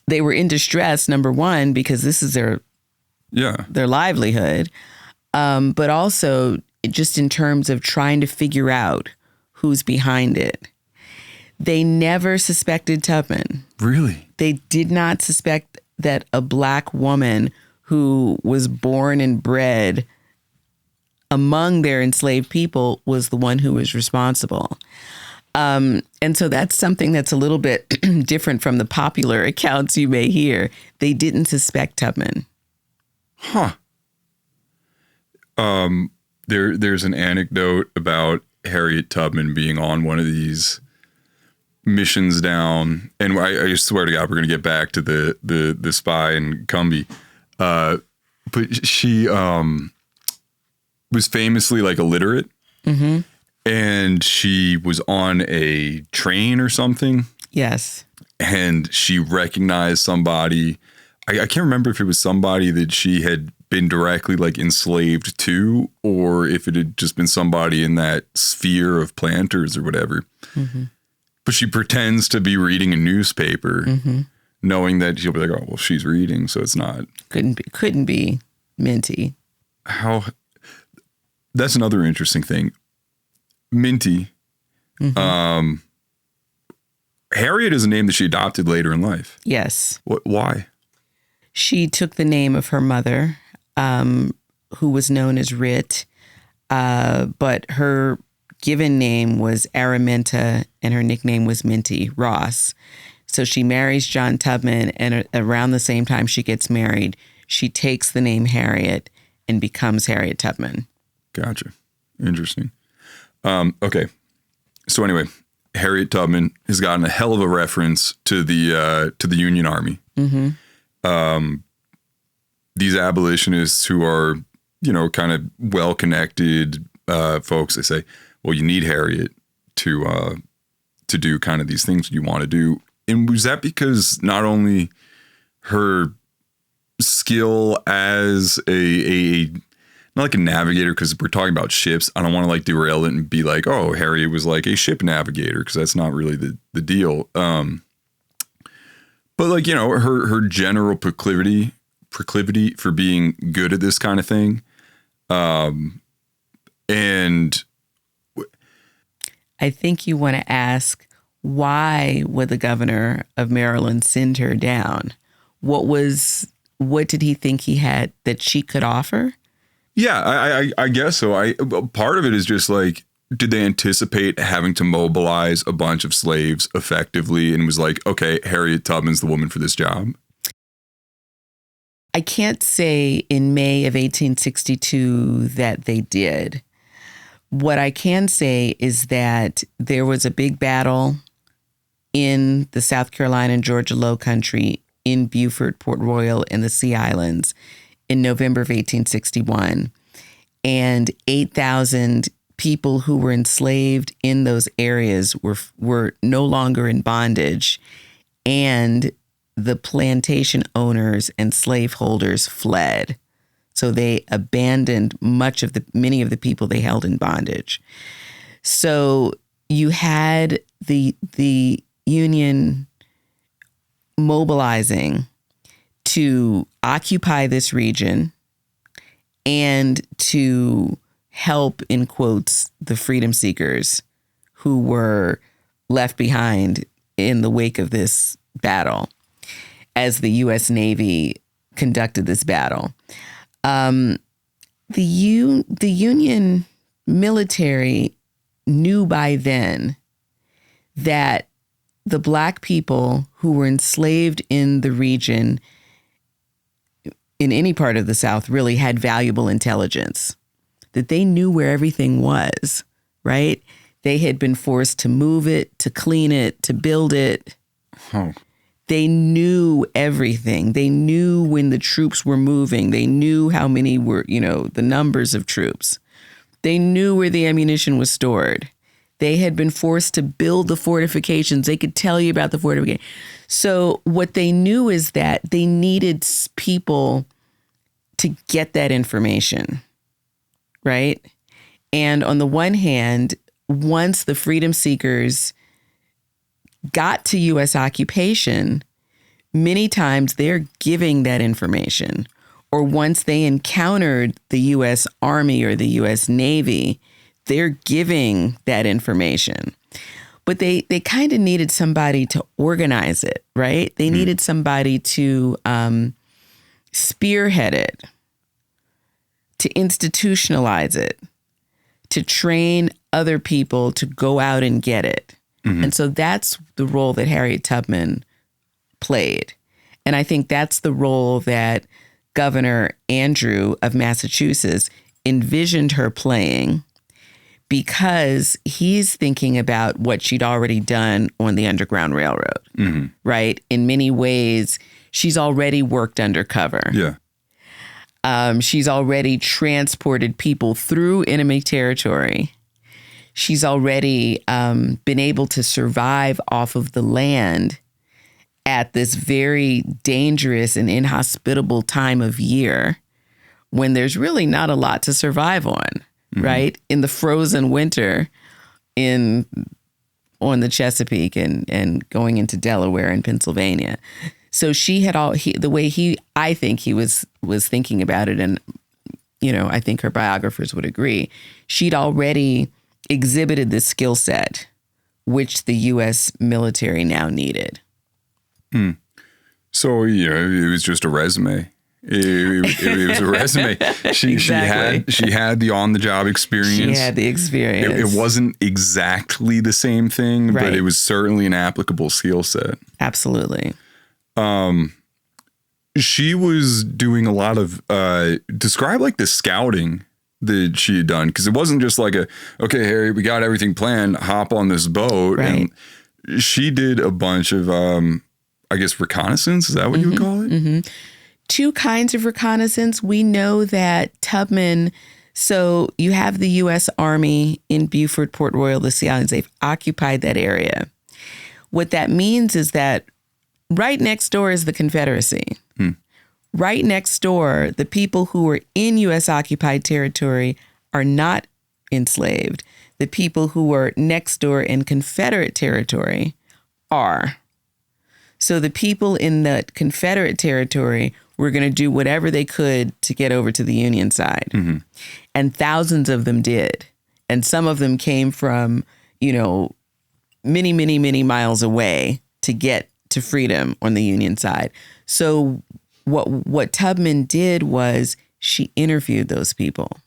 they were in distress, number one, because this is their livelihood. But also just in terms of trying to figure out who's behind it. They never suspected Tubman. Really? They did not suspect that a Black woman who was born and bred among their enslaved people was the one who was responsible. And so that's something that's a little bit different from the popular accounts you may hear. They didn't suspect Tubman. Huh. There's an anecdote about Harriet Tubman being on one of these missions down, and I swear to God, we're going to get back to the spy in Combee. But she was famously like illiterate, and she was on a train or something. Yes. And she recognized somebody. I can't remember if it was somebody that she had been directly like enslaved to, or if it had just been somebody in that sphere of planters or whatever. But she pretends to be reading a newspaper, knowing that she'll be like, oh, well, she's reading, so it's not. Couldn't be Minty. That's another interesting thing. Minty. Harriet is a name that she adopted later in life. Yes. Why? She took the name of her mother, who was known as Rit, but her given name was Araminta, and her nickname was Minty Ross. So she marries John Tubman, and around the same time she gets married, she takes the name Harriet and becomes Harriet Tubman. Gotcha. Interesting. Okay. So anyway, Harriet Tubman has gotten a hell of a reference to the Union Army. These abolitionists who are, kind of well-connected folks, they say, well, you need Harriet to do kind of these things you want to do. And was that because not only her skill as a not like a navigator, because we're talking about ships, I don't want to like derail it and be like, oh, Harriet was like a ship navigator, because that's not really the deal. But like, her general proclivity for being good at this kind of thing. And I think you want to ask, why would the governor of Maryland send her down? What was what did he think he had that she could offer? Yeah, I guess so. Part of it is just like, did they anticipate having to mobilize a bunch of slaves effectively, and was like, okay, Harriet Tubman's the woman for this job? I can't say in May of 1862 that they did. What I can say is that there was a big battle in the South Carolina and Georgia Low Country, in Beaufort, Port Royal, and the Sea Islands in November of 1861. And 8,000 people who were enslaved in those areas were no longer in bondage, and the plantation owners and slaveholders fled. So they abandoned many of the people they held in bondage. So you had the Union mobilizing to occupy this region and to help, in quotes, the freedom seekers who were left behind in the wake of this battle as the U.S. Navy conducted this battle. The Union military knew by then that the Black people who were enslaved in the region, in any part of the South, really had valuable intelligence, that they knew where everything was, right? They had been forced to move it, to clean it, to build it. Oh. They knew everything. They knew when the troops were moving. They knew how many were, the numbers of troops. They knew where the ammunition was stored. They had been forced to build the fortifications. They could tell you about the fortification. So what they knew is that they needed people to get that information, right? And on the one hand, once the freedom seekers got to U.S. occupation, many times they're giving that information. Or once they encountered the U.S. Army or the U.S. Navy, they're giving that information. But they kind of needed somebody to organize it, right? They needed somebody to spearhead it, to institutionalize it, to train other people to go out and get it. Mm-hmm. And so that's the role that Harriet Tubman played. And I think that's the role that Governor Andrew of Massachusetts envisioned her playing, because he's thinking about what she'd already done on the Underground Railroad, right? In many ways, she's already worked undercover. Yeah. She's already transported people through enemy territory. She's already been able to survive off of the land at this very dangerous and inhospitable time of year when there's really not a lot to survive on. Right? In the frozen winter on the Chesapeake and going into Delaware and Pennsylvania. So she had the way I think he was thinking about it, and, I think her biographers would agree, she'd already exhibited this skill set, which the U.S. military now needed. So, it was just a resume. It was a resume. She had the on-the-job experience. She had the experience. It wasn't exactly the same thing, right, but it was certainly an applicable skill set. Absolutely. She was doing a lot of describe like the scouting that she had done, because it wasn't just like okay, Harry, we got everything planned, hop on this boat. Right. And she did a bunch of I guess reconnaissance. Is that what you would call it? Mm-hmm. Two kinds of reconnaissance. We know that Tubman, so you have the U.S. Army in Beaufort, Port Royal, the Sea Islands. They've occupied that area. What that means is that right next door is the Confederacy. Right next door, the people who are in U.S. occupied territory are not enslaved. The people who are next door in Confederate territory are. So the people in the Confederate territory were going to do whatever they could to get over to the Union side. And thousands of them did. And some of them came from, many, many, many miles away to get to freedom on the Union side. So what Tubman did was she interviewed those people.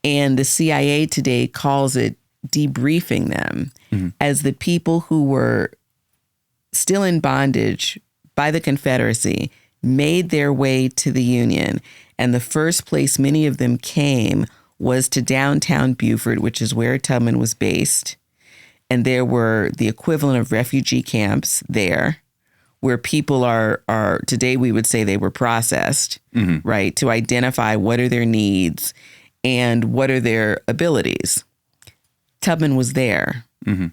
And the CIA today calls it debriefing them as the people who were still in bondage by the Confederacy made their way to the Union. And the first place many of them came was to downtown Beaufort, which is where Tubman was based. And there were the equivalent of refugee camps there, where people are today we would say they were processed, right, to identify what are their needs and what are their abilities. Tubman was there.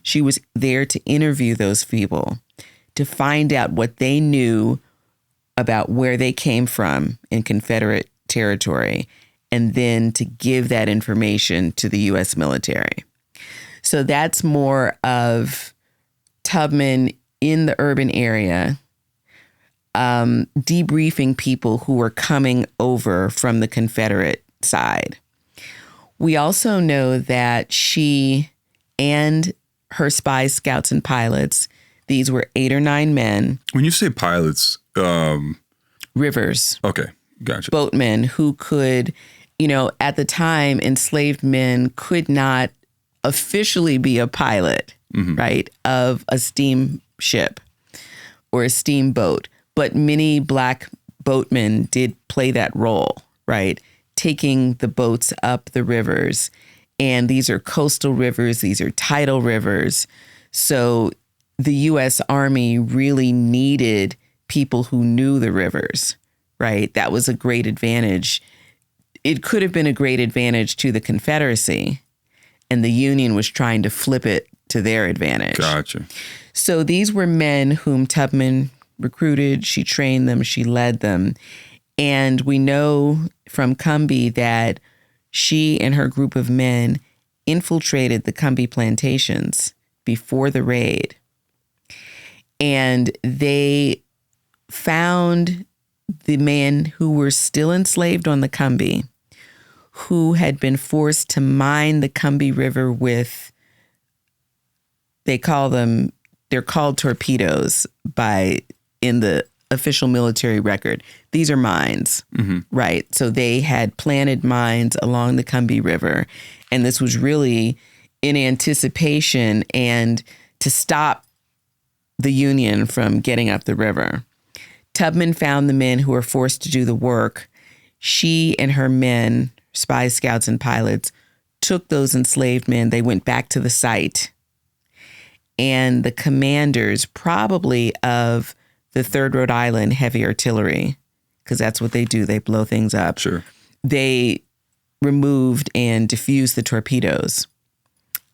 She was there to interview those people, to find out what they knew about where they came from in Confederate territory, and then to give that information to the U.S. military. So that's more of Tubman in the urban area, debriefing people who were coming over from the Confederate side. We also know that she and her spies, scouts, and pilots, these were 8 or 9 men. When you say pilots, Rivers. Okay, gotcha. Boatmen who could, at the time, enslaved men could not officially be a pilot, right, of a steamship or a steamboat. But many Black boatmen did play that role, right, taking the boats up the rivers. And these are coastal rivers. These are tidal rivers. So the U.S. Army really needed people who knew the rivers, right? That was a great advantage. It could have been a great advantage to the Confederacy, and the Union was trying to flip it to their advantage. Gotcha. So these were men whom Tubman recruited. She trained them. She led them. And we know from Combee that she and her group of men infiltrated the Combee plantations before the raid. And they found the men who were still enslaved on the Combee, who had been forced to mine the Combee River with, they're called torpedoes in the official military record. These are mines, right? So they had planted mines along the Combee River. And this was really in anticipation and to stop the Union from getting up the river. Tubman found the men who were forced to do the work. She and her men, spies, scouts, and pilots, took those enslaved men. They went back to the site. And the commanders, probably of the 3rd Rhode Island Heavy Artillery, because that's what they do. They blow things up. Sure. They removed and diffused the torpedoes.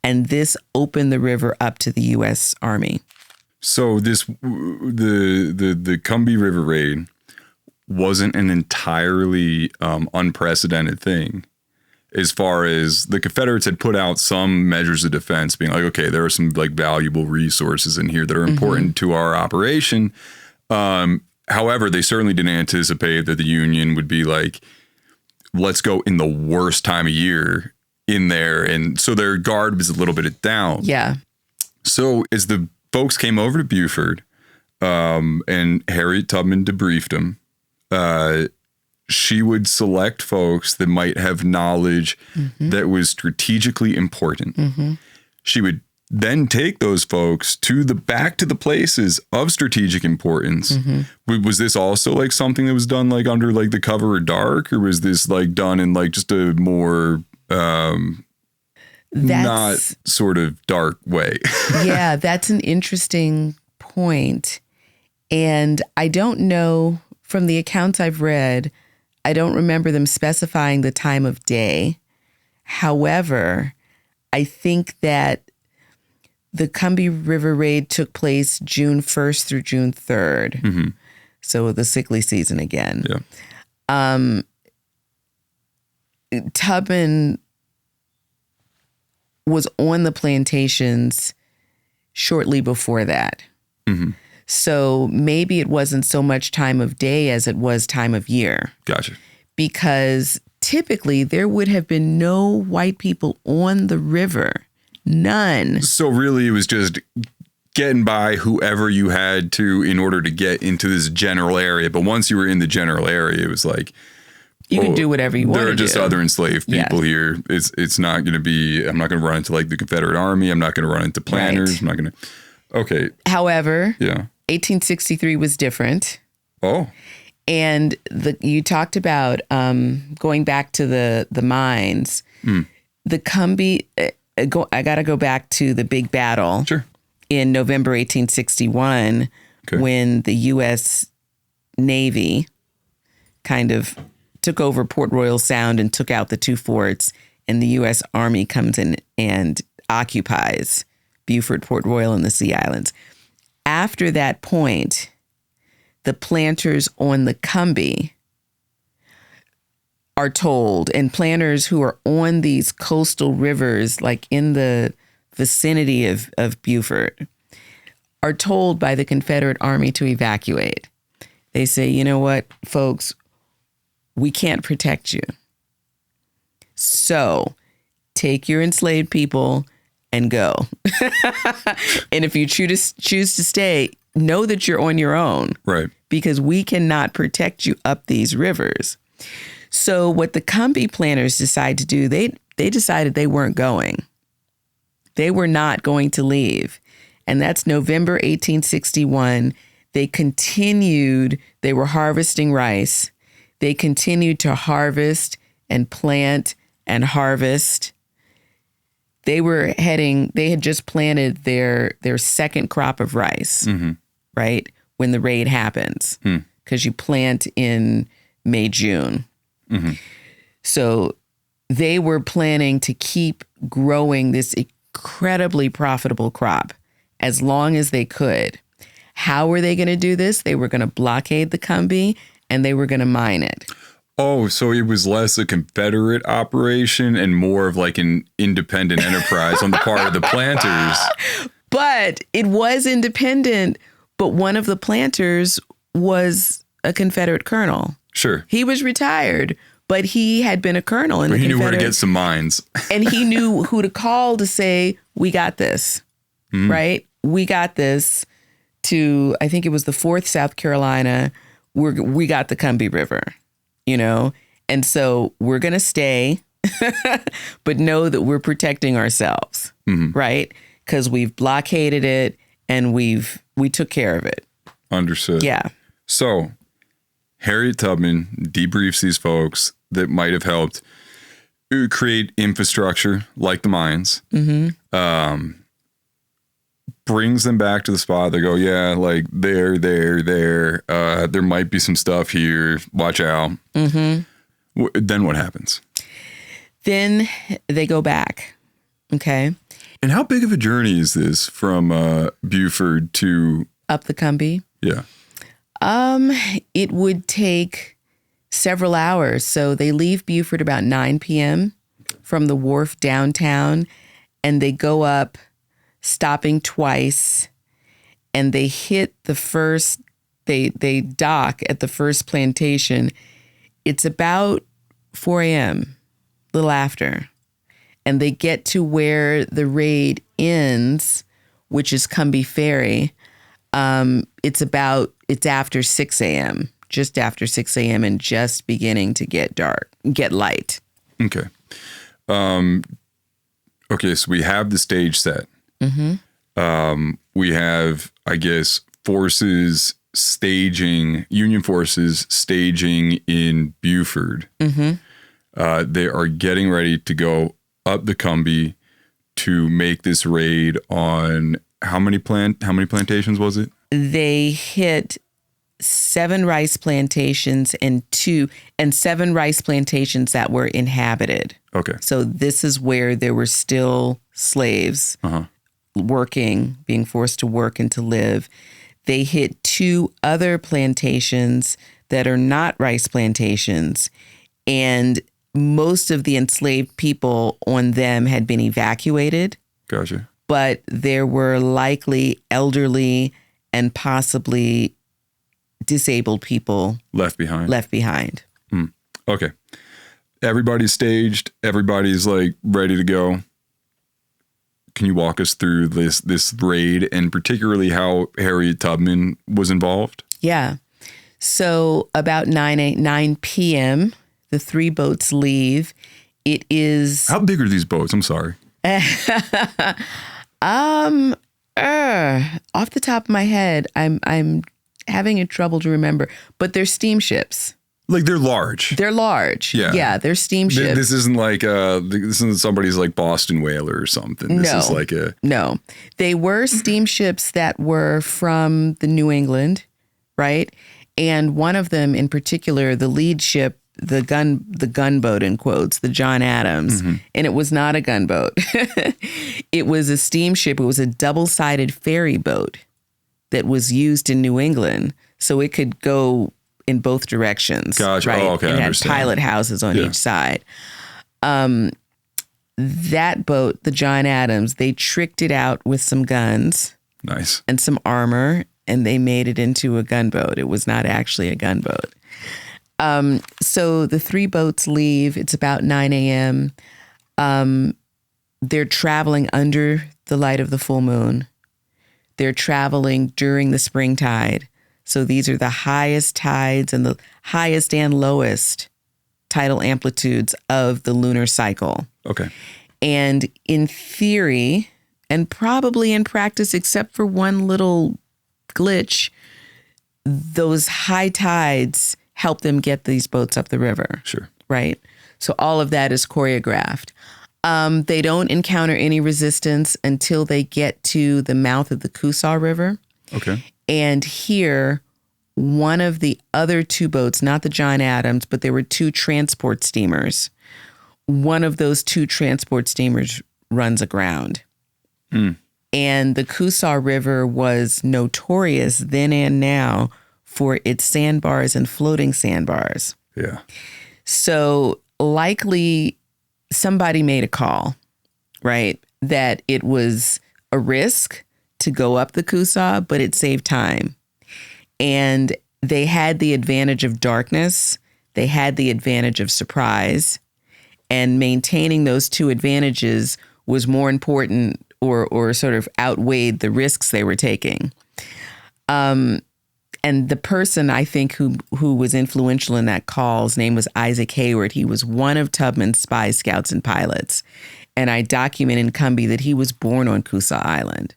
And this opened the river up to the U.S. Army. So the Combahee River Raid wasn't an entirely unprecedented thing, as far as the Confederates had put out some measures of defense, being like, okay, there are some like valuable resources in here that are important to our operation. However, they certainly didn't anticipate that the Union would be like, let's go in the worst time of year in there. And so their guard was a little bit down. Yeah. So as the folks came over to Beaufort, and Harriet Tubman debriefed them, she would select folks that might have knowledge that was strategically important. She would then take those folks back to the places of strategic importance. Was this also like something that was done like under like the cover of dark, or was this like done in like just a more not sort of dark way? Yeah, that's an interesting point. And I don't know, from the accounts I've read, I don't remember them specifying the time of day. However, I think that the Combee River Raid took place June 1st through June 3rd. So the sickly season again. Yeah. Tubman was on the plantations shortly before that. So maybe it wasn't so much time of day as it was time of year. Gotcha. Because typically there would have been no white people on the river. None. So really it was just getting by whoever you had to in order to get into this general area. But once you were in the general area, it was like, you can do whatever you want to do. There are just other enslaved people here. It's not going to be, I'm not going to run into like the Confederate Army. I'm not going to run into planters. Right. I'm not going to. Okay. However, yeah, 1863 was different. Oh. And you talked about going back to the mines. The Combee, I got to go back to the big battle. Sure. In November 1861, when the U.S. Navy kind of took over Port Royal Sound and took out the two forts, and the U.S. Army comes in and occupies Beaufort, Port Royal, and the Sea Islands. After that point, the planters on the Combee are told, and planters who are on these coastal rivers, like in the vicinity of Beaufort, are told by the Confederate Army to evacuate. They say, you know what, folks, we can't protect you. So take your enslaved people and go. And if you choose to stay, know that you're on your own. Right. Because we cannot protect you up these rivers. So what the Combee planters decide to do, they decided they weren't going. They were not going to leave. And that's November 1861. They continued, they were harvesting rice. They continued to harvest and plant and harvest. They had just planted their second crop of rice, right? When the raid happens, because you plant in May, June. So they were planning to keep growing this incredibly profitable crop as long as they could. How were they going to do this? They were going to blockade the Combee and they were going to mine it. Oh, so it was less a Confederate operation and more of like an independent enterprise on the part of the planters. But it was independent. But one of the planters was a Confederate colonel. Sure. He was retired, but he had been a colonel in the Confederate. He knew where to get some mines. And he knew who to call to say, we got this, right? We got this to, I think it was the 4th South Carolina. We got the Combee River, you know? And so we're going to stay, but know that we're protecting ourselves, right? Because we've blockaded it and we took care of it. Understood. Yeah. So Harriet Tubman debriefs these folks that might have helped create infrastructure like the mines, brings them back to the spot. They go, yeah, like there. There might be some stuff here. Watch out. Then what happens? Then they go back. Okay. And how big of a journey is this from Beaufort to up the Combee? Yeah. It would take several hours. So they leave Beaufort about 9 p.m. from the wharf downtown, and they go up, stopping twice, and they hit the first, they dock at the first plantation. It's about 4 a.m., a little after. And they get to where the raid ends, which is Combee Ferry. It's after 6 a.m., just after 6 a.m. and just beginning to get light. Okay. Okay, so we have the stage set. We have, I guess, Union forces staging in Beaufort. They are getting ready to go up the Combee to make this raid on how many plantations was it? They hit 7 rice plantations and 7 rice plantations that were inhabited. Okay. So this is where there were still slaves working, being forced to work and to live. They hit 2 other plantations that are not rice plantations, and most of the enslaved people on them had been evacuated. Gotcha. But there were likely elderly and possibly disabled people left behind. Okay. Everybody's staged. Everybody's like ready to go. Can you walk us through this raid and particularly how Harriet Tubman was involved? Yeah. So about 9 p.m., the 3 boats leave. It is... How big are these boats? I'm sorry. Off the top of my head, I'm having trouble to remember, but they're steamships. Like they're large. They're large. Yeah, they're steamships. This isn't like this isn't somebody's like Boston whaler or something. This is like a... No. They were steamships that were from the New England, right? And one of them in particular, the lead ship, the gunboat in quotes, the John Adams, and it was not a gunboat. It was a steamship. It was a double-sided ferry boat that was used in New England, so it could go in both directions. Gotcha. Right? Oh, okay, it I had understand. pilot houses on each side. That boat, the John Adams, they tricked it out with some guns. Nice. And some armor, and they made it into a gunboat. It was not actually a gunboat. So the 3 boats leave. It's about 9 a.m. They're traveling under the light of the full moon. They're traveling during the spring tide. So these are the highest tides and the highest and lowest tidal amplitudes of the lunar cycle. Okay. And in theory, and probably in practice, except for one little glitch, those high tides help them get these boats up the river. Sure. Right? So all of that is choreographed. They don't encounter any resistance until they get to the mouth of the Coosaw River. Okay. And here, one of the other 2 boats, not the John Adams, but there were 2 transport steamers. One of those 2 transport steamers runs aground. And the Coosaw River was notorious then and now for its sandbars and floating sandbars. Yeah. So likely somebody made a call, right? That it was a risk to go up the Coosaw, but it saved time. And they had the advantage of darkness. They had the advantage of surprise. And maintaining those 2 advantages was more important or sort of outweighed the risks they were taking. And the person, I think, who was influential in that call's name was Isaac Hayward. He was one of Tubman's spy scouts and pilots. And I document in Combee that he was born on Coosaw Island.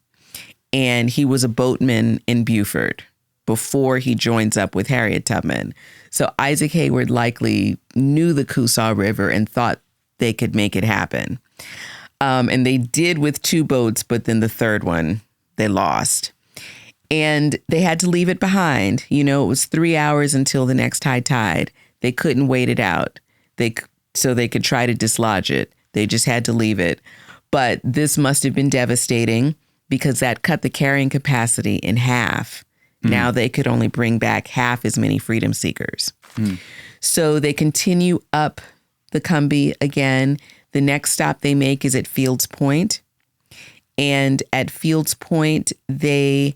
And he was a boatman in Beaufort before he joins up with Harriet Tubman. So Isaac Hayward likely knew the Coosaw River and thought they could make it happen. And they did with 2 boats, but then the third one, they lost. And they had to leave it behind. You know, it was 3 hours until the next high tide. They couldn't wait it out. So they could try to dislodge it. They just had to leave it. But this must have been devastating because that cut the carrying capacity in half. Now they could only bring back half as many freedom seekers. So they continue up the Combee again. The next stop they make is at Fields Point. And at Fields Point, this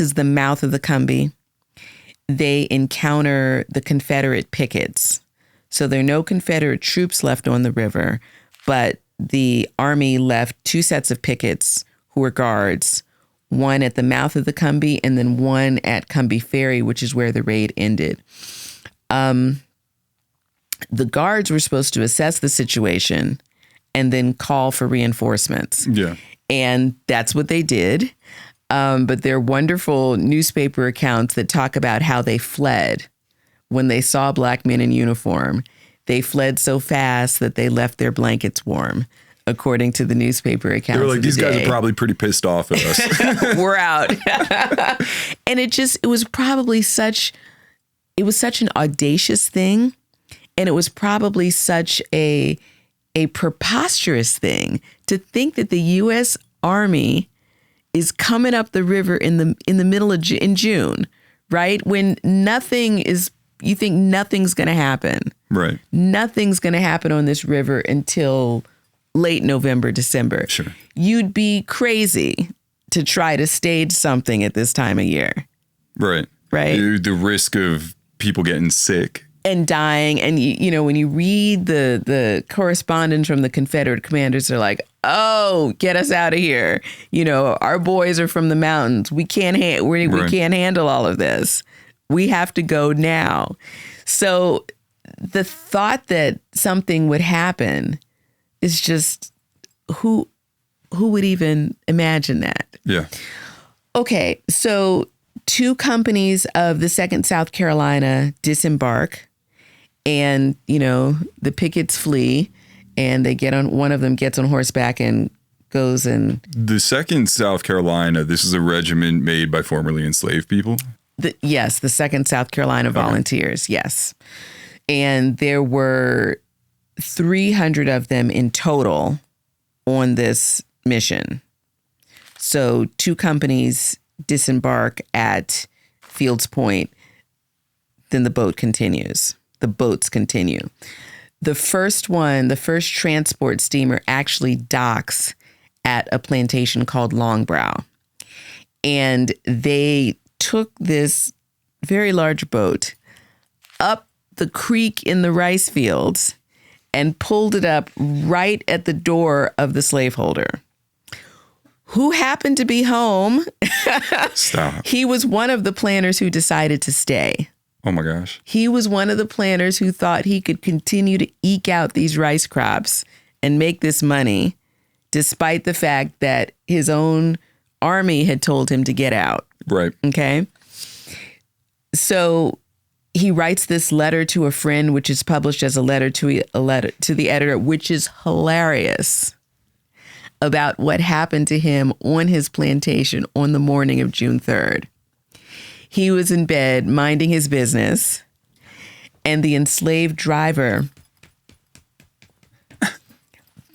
is the mouth of the Combee. They encounter the Confederate pickets. So there are no Confederate troops left on the river, but the Army left 2 sets of pickets who were guards, one at the mouth of the Combee and then one at Combee Ferry, which is where the raid ended. The guards were supposed to assess the situation and then call for reinforcements. Yeah. And that's what they did. But there are wonderful newspaper accounts that talk about how they fled when they saw Black men in uniform. They fled so fast that they left their blankets warm, according to the newspaper accounts. They were like, of these the guys day. are probably pretty pissed off at us. We're out. And it was probably such an audacious thing. And it was probably such a preposterous thing to think that the U.S. Army is coming up the river in the middle of in June, right? When you think nothing's going to happen. Right. Nothing's going to happen on this river until late November, December. Sure. You'd be crazy to try to stage something at this time of year. Right. Right. The risk of people getting sick and dying. And, when you read the correspondence from the Confederate commanders, they're like, oh, get us out of here. Our boys are from the mountains. We can't we can't handle all of this. We have to go now. So the thought that something would happen is just, who would even imagine that? Yeah. Okay, so 2 companies of the 2nd South Carolina disembark, and, the pickets flee, and one of them gets on horseback and goes and... The 2nd South Carolina, this is a regiment made by formerly enslaved people? Yes, the 2nd South Carolina Volunteers, yes. And there were 300 of them in total on this mission. So 2 companies disembark at Fields Point. Then the boats continue. The first transport steamer actually docks at a plantation called Longbrow. And they took this very large boat up the creek in the rice fields and pulled it up right at the door of the slaveholder, who happened to be home. Stop. He was one of the planners who decided to stay. Oh my gosh. He was one of the planners who thought he could continue to eke out these rice crops and make this money, despite the fact that his own army had told him to get out. Right. Okay. So he writes this letter to a friend, which is published as a letter to the editor, which is hilarious, about what happened to him on his plantation on the morning of June 3rd. He was in bed minding his business, and the enslaved driver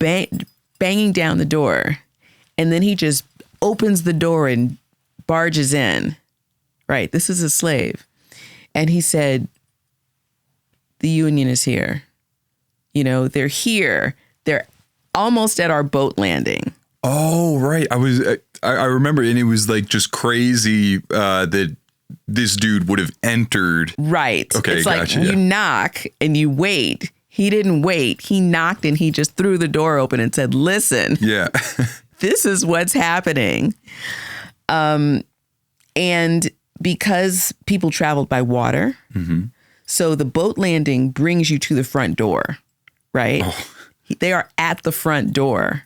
banging down the door, and then he just opens the door and barges in. Right, this is a slave. And he said, the Union is here. They're here. They're almost at our boat landing. Oh, right. I remember, and it was like just crazy that this dude would have entered. Right. Okay, it's gotcha, like you knock and you wait. He didn't wait. He knocked and he just threw the door open and said, listen, yeah, this is what's happening. And because people traveled by water, so the boat landing brings you to the front door, right? Oh. They are at the front door.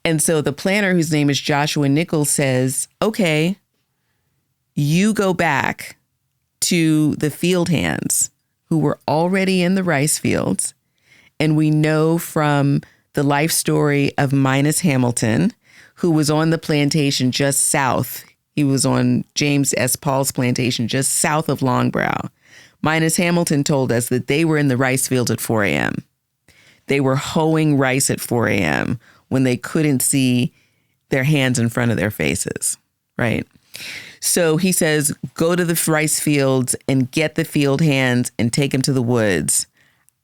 And so the planner, whose name is Joshua Nichols, says, okay, you go back to the field hands who were already in the rice fields. And we know from the life story of Minus Hamilton, who was on the plantation just south. He was on James S. Paul's plantation just south of Longbrow. Minus Hamilton told us that they were in the rice fields at 4 a.m. They were hoeing rice at 4 a.m. when they couldn't see their hands in front of their faces, right? So he says, go to the rice fields and get the field hands and take them to the woods.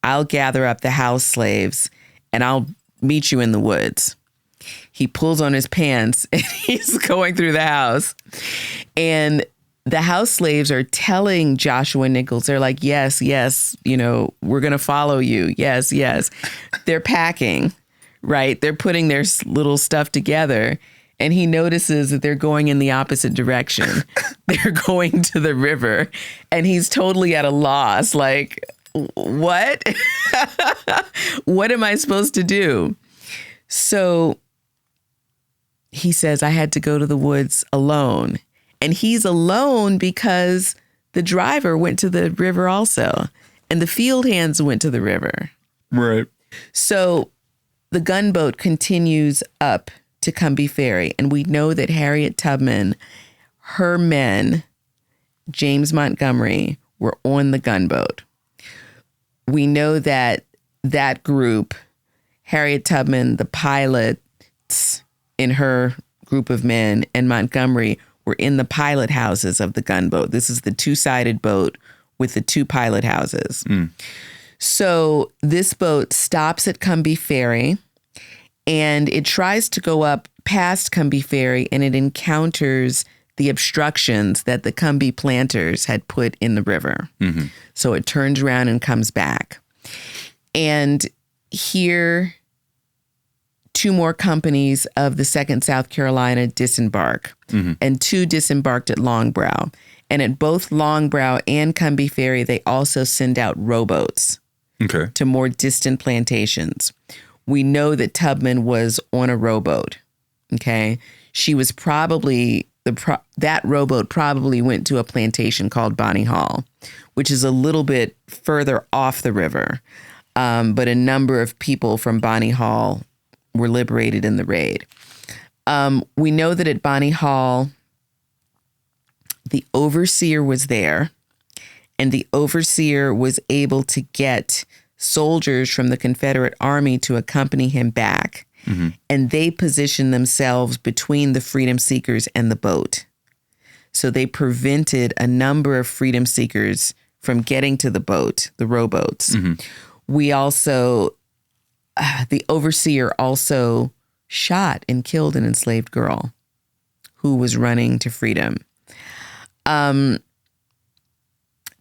I'll gather up the house slaves and I'll meet you in the woods. He pulls on his pants and he's going through the house. And the house slaves are telling Joshua Nichols, they're like, yes, we're going to follow you. Yes, yes. They're packing, right? They're putting their little stuff together. And he notices that they're going in the opposite direction. They're going to the river. And he's totally at a loss. Like, what? What am I supposed to do? So he says, I had to go to the woods alone. And he's alone because the driver went to the river also. And the field hands went to the river. Right. So the gunboat continues up to Combee Ferry. And we know that Harriet Tubman, her men, James Montgomery, were on the gunboat. We know that that group, Harriet Tubman, the pilots in her group of men, and Montgomery were in the pilot houses of the gunboat. This is the two-sided boat with the two pilot houses. So this boat stops at Combee Ferry, and it tries to go up past Combee Ferry, and it encounters the obstructions that the Combee planters had put in the river. Mm-hmm. So it turns around and comes back. And here, 2 more companies of the 2nd South Carolina disembark, and 2 disembarked at Longbrow. And at both Longbrow and Combee Ferry, they also send out rowboats to more distant plantations. We know that Tubman was on a rowboat. Okay. She was probably, that rowboat probably went to a plantation called Bonnie Hall, which is a little bit further off the river. But a number of people from Bonnie Hall were liberated in the raid. We know that at Bonnie Hall, the overseer was there, and the overseer was able to get soldiers from the Confederate Army to accompany him back. Mm-hmm. And they positioned themselves between the freedom seekers and the boat. So they prevented a number of freedom seekers from getting to the boat, the rowboats. Mm-hmm. We also, the overseer also shot and killed an enslaved girl who was running to freedom.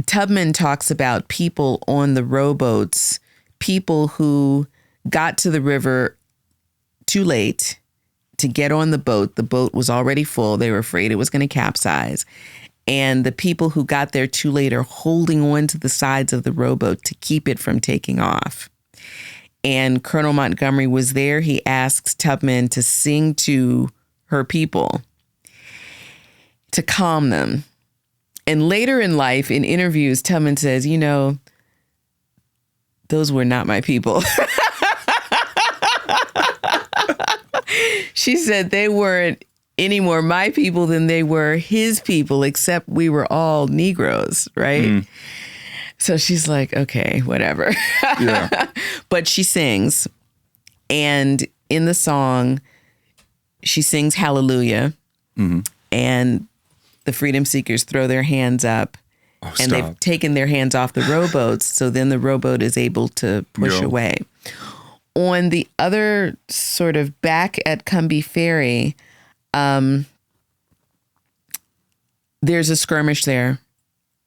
Tubman talks about people on the rowboats, people who got to the river too late to get on the boat. The boat was already full. They were afraid it was going to capsize. And the people who got there too late are holding on to the sides of the rowboat to keep it from taking off. And Colonel Montgomery was there. He asks Tubman to sing to her people to calm them. And later in life, in interviews, Tubman says, you know, those were not my people. She said they weren't any more my people than they were his people, except we were all Negroes, right? Mm. So she's like, okay, whatever. Yeah. But she sings. And in the song, she sings Hallelujah. Mm-hmm. And the freedom seekers throw their hands up. Oh, and they've taken their hands off the rowboats. So then the rowboat is able to push away. On the other sort of back at Combee Ferry, there's a skirmish there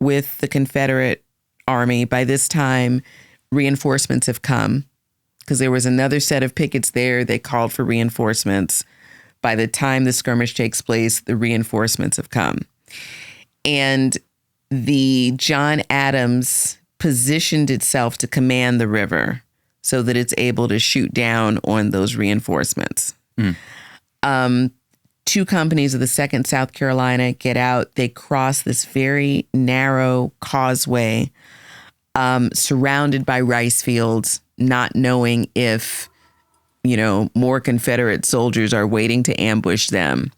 with the Confederate Army. By this time, reinforcements have come because there was another set of pickets there. They called for reinforcements. By the time the skirmish takes place, the reinforcements have come. And the John Adams positioned itself to command the river so that it's able to shoot down on those reinforcements. Mm. 2 companies of the 2nd South Carolina get out. They cross this very narrow causeway surrounded by rice fields, not knowing if, you know, more Confederate soldiers are waiting to ambush them.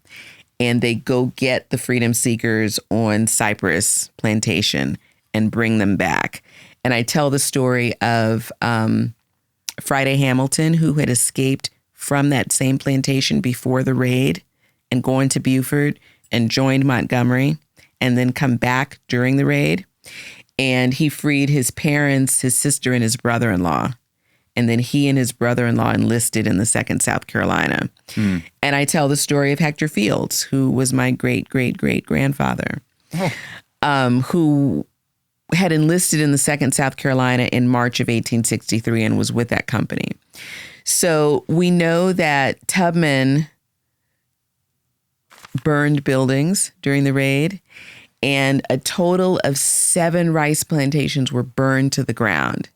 And they go get the freedom seekers on Cypress Plantation and bring them back. And I tell the story of Friday Hamilton, who had escaped from that same plantation before the raid and gone to Beaufort and joined Montgomery and then come back during the raid. And he freed his parents, his sister, and his brother-in-law. And then he and his brother-in-law enlisted in the 2nd South Carolina. Mm. And I tell the story of Hector Fields, who was my great-great-great-grandfather, who had enlisted in the 2nd South Carolina in March of 1863 and was with that company. So we know that Tubman burned buildings during the raid, and a total of 7 rice plantations were burned to the ground.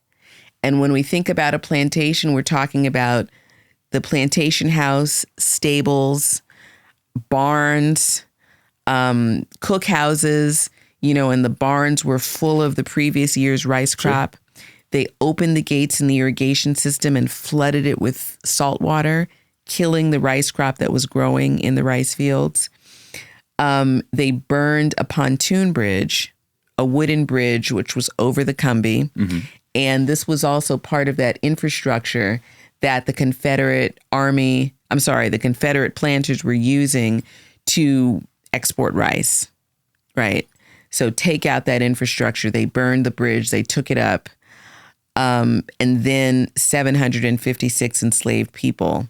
And when we think about a plantation, we're talking about the plantation house, stables, barns, cookhouses, you know, and the barns were full of the previous year's rice crop. Sure. They opened the gates in the irrigation system and flooded it with salt water, killing the rice crop that was growing in the rice fields. They burned a pontoon bridge, a wooden bridge, which was over the Combee. Mm-hmm. And this was also part of that infrastructure that the Confederate planters were using to export rice, right? So take out that infrastructure. They burned the bridge. They took it up. And then 756 enslaved people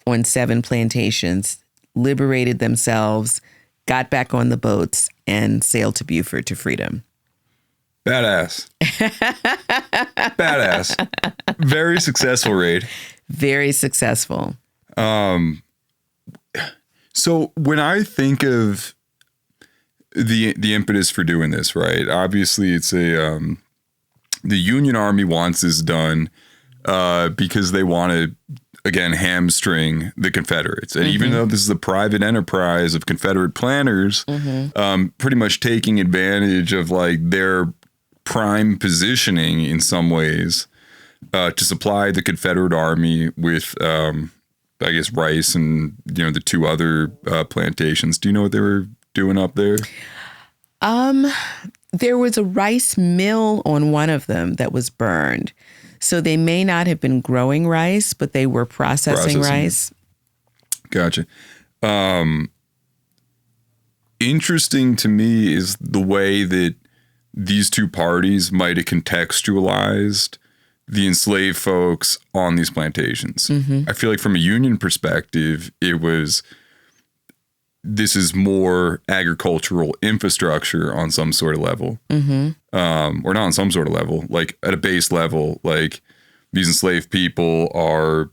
on 7 plantations liberated themselves, got back on the boats, and sailed to Beaufort to freedom. Badass. Badass. Very successful raid. Very successful. So when I think of the impetus for doing this, right? Obviously, it's the Union Army wants this done because they want to, again, hamstring the Confederates. And even though this is a private enterprise of Confederate planners, pretty much taking advantage of like their prime positioning in some ways to supply the Confederate Army with, I guess, rice and, the two other plantations. Do you know what they were doing up there? There was a rice mill on one of them that was burned. So they may not have been growing rice, but they were processing rice. Gotcha. Interesting to me is the way that these two parties might have contextualized the enslaved folks on these plantations. I feel like from a Union perspective, this is more agricultural infrastructure on some sort of level, or not on some sort of level, like at a base level, like these enslaved people are,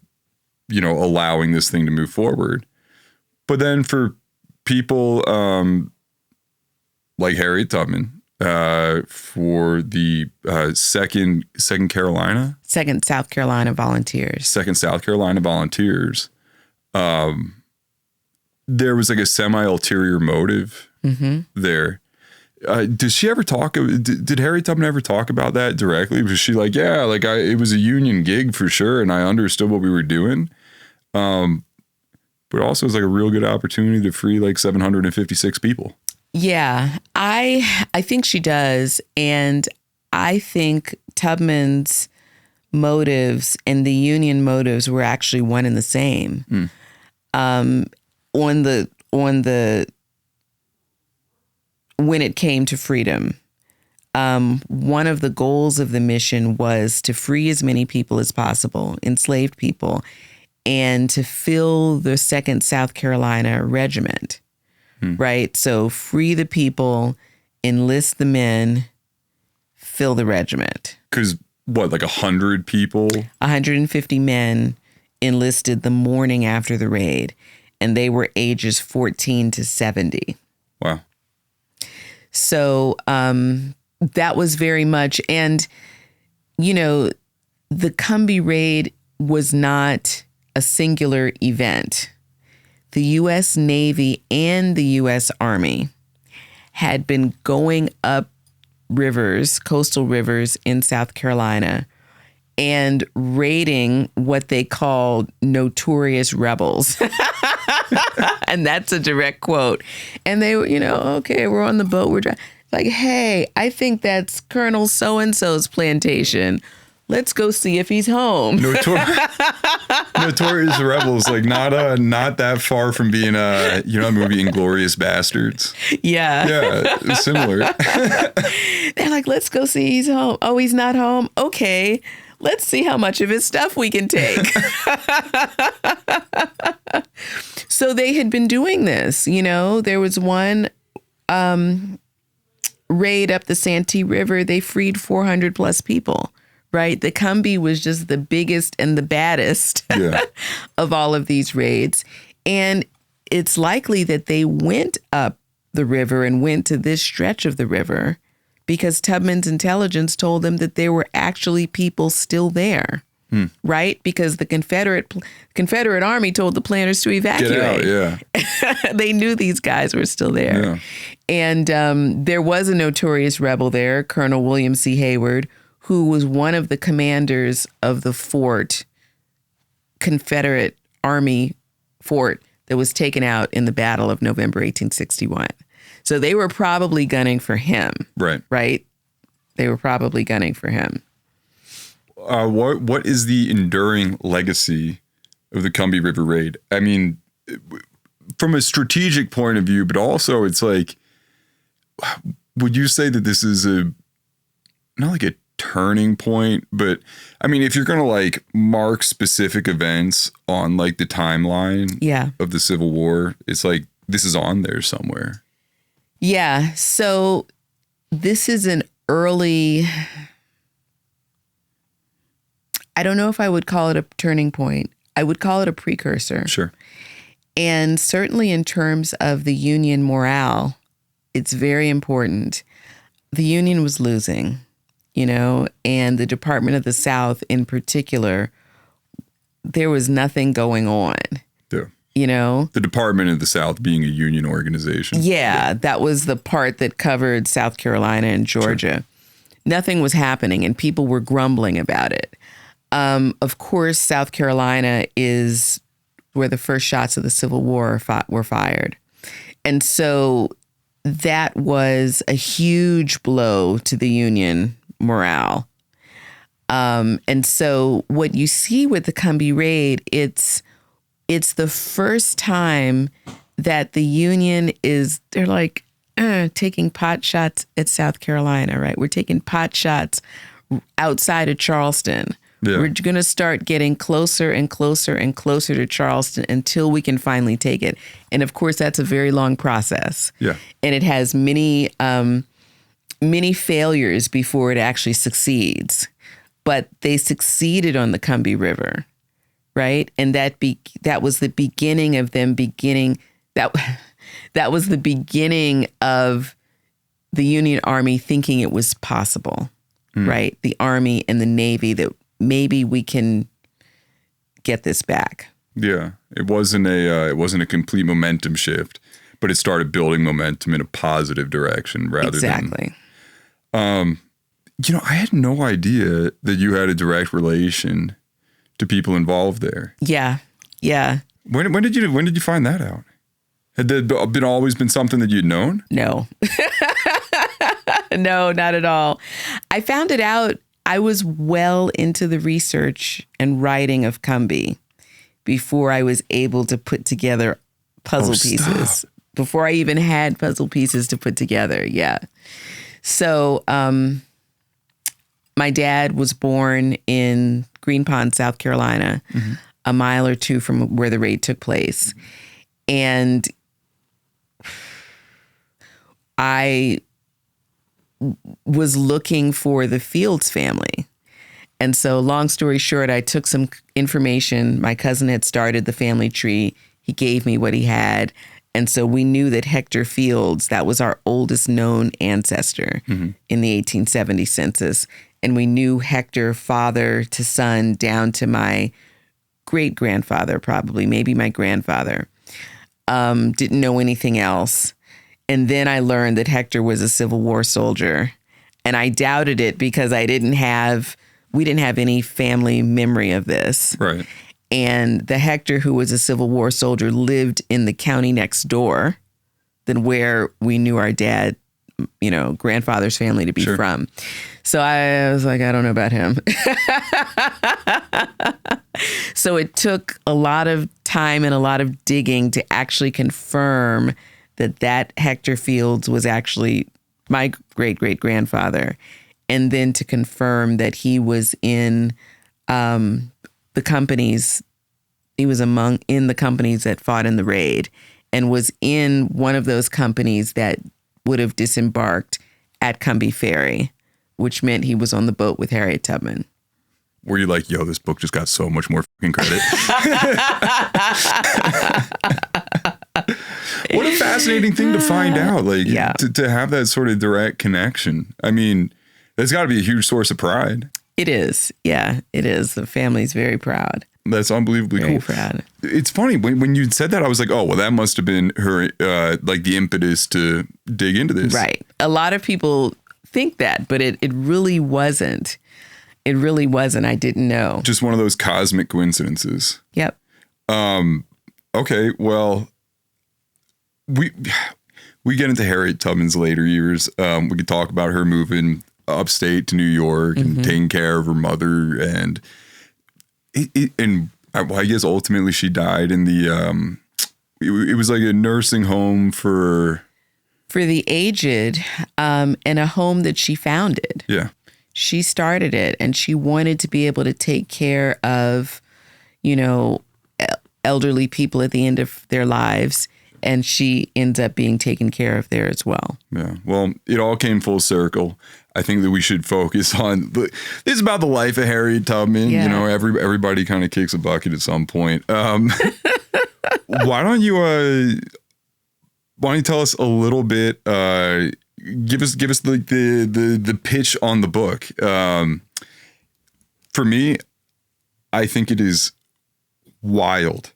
allowing this thing to move forward. But then for people like Harriet Tubman, for the Second South Carolina Volunteers, there was like a semi-ulterior motive there. Did she ever talk? Did Harriet Tubman ever talk about that directly? Was she like, yeah, like it was a union gig for sure, and I understood what we were doing, but also it was like a real good opportunity to free like 756 people. Yeah, I think she does, and I think Tubman's motives and the Union motives were actually one and the same. When it came to freedom, one of the goals of the mission was to free as many people as possible, enslaved people, and to fill the 2nd South Carolina Regiment, right? So free the people, enlist the men, fill the regiment. Because what, like 100 people? 150 men enlisted the morning after the raid, and they were ages 14 to 70. Wow. So that was very much, and, the Combee Raid was not a singular event. The U.S. Navy and the U.S. Army had been going up rivers, coastal rivers in South Carolina, and raiding what they called notorious rebels. And that's a direct quote. And they were, okay, we're on the boat. We're like, hey, I think that's Colonel so-and-so's plantation. Let's go see if he's home. Notorious rebels, like not that far from being the movie Inglourious Bastards. Yeah. Yeah, similar. They're like, let's go see he's home. Oh, he's not home? Okay. Let's see how much of his stuff we can take. So they had been doing this, there was one raid up the Santee River. They freed 400 plus people, right? The Combee was just the biggest and the baddest of all of these raids. And it's likely that they went up the river and went to this stretch of the river because Tubman's intelligence told them that there were actually people still there, right? Because the Confederate Army told the planners to evacuate. Get out, yeah. They knew these guys were still there. Yeah. And there was a notorious rebel there, Colonel William C. Hayward, who was one of the commanders of the fort, Confederate Army fort, that was taken out in the Battle of November 1861. So they were probably gunning for him. Right? They were probably gunning for him. What is the enduring legacy of the Combahee River Raid? I mean, from a strategic point of view, but also it's like, would you say that this is not like a turning point, but I mean, if you're going to like mark specific events on like the timeline of the Civil War, it's like this is on there somewhere. Yeah. So this is an early, I don't know if I would call it a turning point. I would call it a precursor. Sure. And certainly in terms of the Union morale, it's very important. The Union was losing, and the Department of the South in particular, there was nothing going on. Yeah. The Department of the South being a union organization. Yeah, that was the part that covered South Carolina and Georgia. Sure. Nothing was happening and people were grumbling about it. Of course, South Carolina is where the first shots of the Civil War were fired. And so that was a huge blow to the Union morale. And so what you see with the Combee Raid, it's the first time that the Union they're like taking pot shots at South Carolina, right? We're taking pot shots outside of Charleston. Yeah. We're going to start getting closer and closer and closer to Charleston until we can finally take it. And of course, that's a very long process. Yeah. And it has many failures before it actually succeeds. But they succeeded on the Combee River, right? And that was the beginning of them beginning. That was the beginning of the Union Army thinking it was possible, right? The Army and the Navy, that maybe we can get this back. Yeah, it wasn't a complete momentum shift, but it started building momentum in a positive direction rather than. I had no idea that you had a direct relation to people involved there. Yeah, yeah. When did you find that out? Had that always been something that you'd known? No, no, not at all. I found it out. I was well into the research and writing of Combee before I was able to put together puzzle pieces. Before I even had puzzle pieces to put together. Yeah. So, my dad was born in Green Pond, South Carolina, a mile or two from where the raid took place. And I was looking for the Fields family. And so long story short, I took some information. My cousin had started the family tree. He gave me what he had. And so we knew that Hector Fields, that was our oldest known ancestor in the 1870 census. And we knew Hector father to son down to my great-grandfather, probably, maybe my grandfather. Didn't know anything else. And then I learned that Hector was a Civil War soldier. And I doubted it because we didn't have any family memory of this. Right. And the Hector who was a Civil War soldier lived in the county next door than where we knew our dad, grandfather's family to be from. So I was like, I don't know about him. So it took a lot of time and a lot of digging to actually confirm that Hector Fields was actually my great-great-grandfather. And then to confirm that he was in the companies, he was in the companies that fought in the raid and was in one of those companies that would have disembarked at Combee Ferry, which meant he was on the boat with Harriet Tubman. Were you like, yo, this book just got so much more fucking credit? What a fascinating thing to find out. Like, to have that sort of direct connection. I mean, that's got to be a huge source of pride. It is. Yeah, it is. The family's very proud. That's unbelievably very cool. Proud. It's funny when you said that, I was like, oh, well, that must have been her, like the impetus to dig into this. Right. A lot of people think that, but it really wasn't. It really wasn't. I didn't know. Just one of those cosmic coincidences. Yep. Okay. Well, we get into Harriet Tubman's later years. We could talk about her moving upstate to New York and taking care of her mother, and I guess ultimately she died in the it was like a nursing home for the aged, and a home that she founded. Yeah. She started it, and she wanted to be able to take care of, elderly people at the end of their lives. And she ends up being taken care of there as well. Yeah. Well, it all came full circle. I think that we should focus on this is about the life of Harriet Tubman. Yeah. You know, everybody kind of kicks a bucket at some point. Why don't you tell us a little bit? Give us the pitch on the book. For me, I think it is wild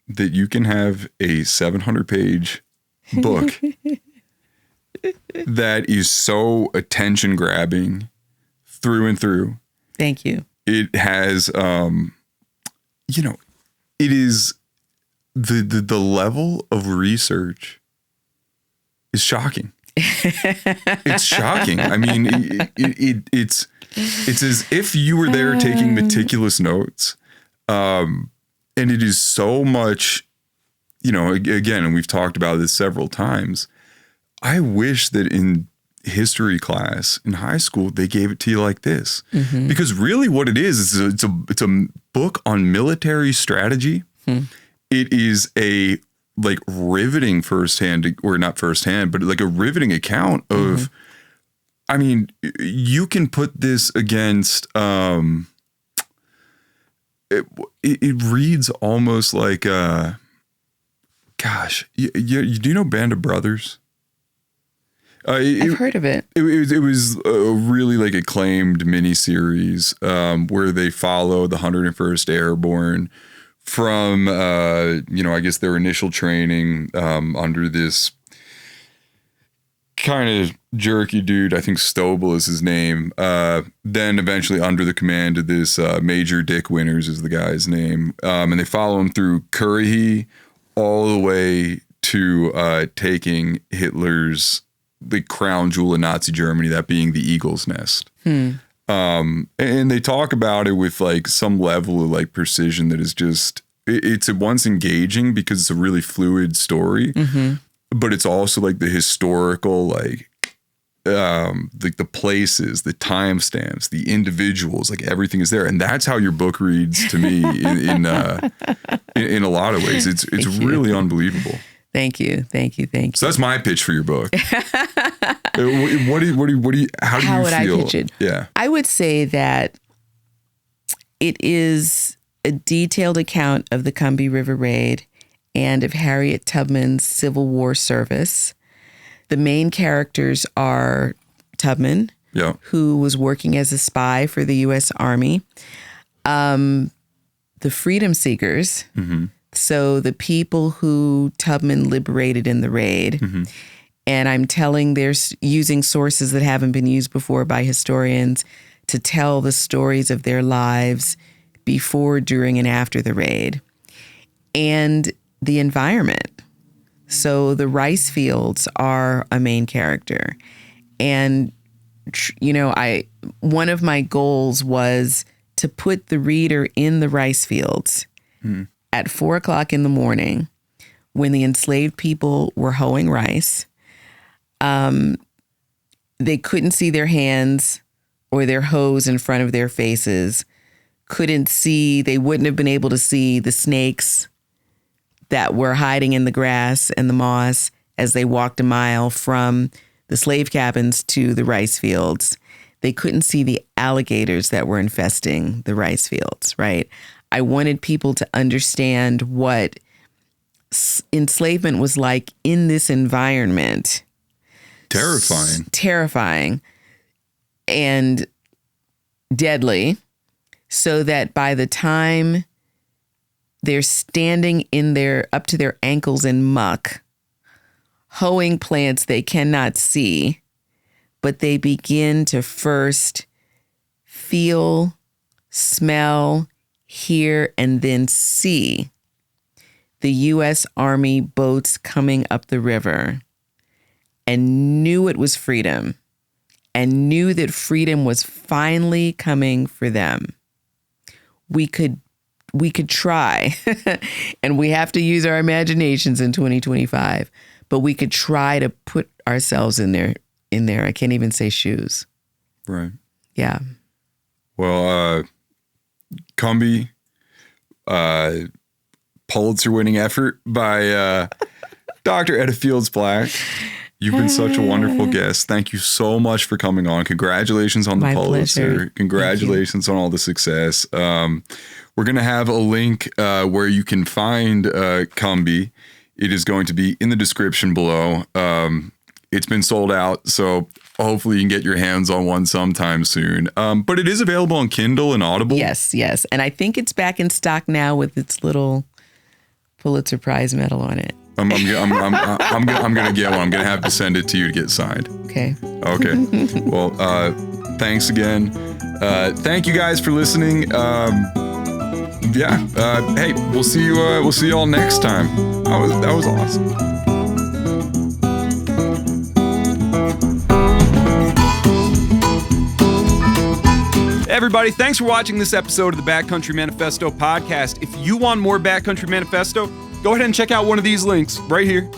that you can have a 700-page book that is so attention-grabbing through and through. Thank you. It has, it is the level of research is shocking. It's shocking. I mean, it's as if you were there taking meticulous notes. And it is so much, again, and we've talked about this several times. I wish that in history class in high school, they gave it to you like this. Mm-hmm. Because really what it is it's a book on military strategy. Hmm. It is a riveting firsthand, or not firsthand, but like a riveting account of, I mean, you can put this against, it reads almost like, do you know Band of Brothers? I've heard of it. It was a really acclaimed miniseries where they follow the 101st Airborne from, I guess their initial training under this kind of jerky dude. I think Stovall is his name. Then eventually under the command of this Major Dick Winters is the guy's name. And they follow him through Combahee all the way to taking Hitler's crown jewel in Nazi Germany, that being the Eagle's Nest. And they talk about it with some level of precision that is just, it's at once engaging because it's a really fluid story, but it's also the historical, the places, the timestamps, the individuals, everything is there. And that's how your book reads to me in a lot of ways. It's really unbelievable. Thank you. So that's my pitch for your book. How do you How would feel? I pitch it? Yeah. I would say that it is a detailed account of the Combahee River Raid and of Harriet Tubman's Civil War service. The main characters are Tubman, who was working as a spy for the U.S. Army, the freedom seekers, so the people who Tubman liberated in the raid. And I'm they're using sources that haven't been used before by historians to tell the stories of their lives before, during, and after the raid. And the environment. So the rice fields are a main character. And, one of my goals was to put the reader in the rice fields at 4:00 in the morning when the enslaved people were hoeing rice. They couldn't see their hands or their hoes in front of their faces. They wouldn't have been able to see the snakes that were hiding in the grass and the moss as they walked a mile from the slave cabins to the rice fields. They couldn't see the alligators that were infesting the rice fields, right? I wanted people to understand what enslavement was like in this environment. Terrifying and deadly, so that by the time they're standing up to their ankles in muck, hoeing plants they cannot see, but they begin to first feel, smell, hear, and then see the U.S. Army boats coming up the river, and knew it was freedom, and knew that freedom was finally coming for them. We could try, and we have to use our imaginations in 2025, but we could try to put ourselves in there. I can't even say shoes. Right. Yeah. Well, Combee, Pulitzer winning effort by Dr. Edda Fields-Black, you've been such a wonderful guest. Thank you so much for coming on. Congratulations on the Pulitzer. Pleasure. Congratulations on all the success. We're going to have a link where you can find Combee. It is going to be in the description below. It's been sold out, so hopefully you can get your hands on one sometime soon. But it is available on Kindle and Audible. Yes. And I think it's back in stock now with its little Pulitzer Prize medal on it. I'm gonna get one. I'm gonna have to send it to you to get signed. Okay. Well, thanks again. Thank you guys for listening. Hey, we'll see you. We'll see you all next time. That was awesome. Everybody, thanks for watching this episode of the Backcountry Manifesto podcast. If you want more Backcountry Manifesto, go ahead and check out one of these links right here.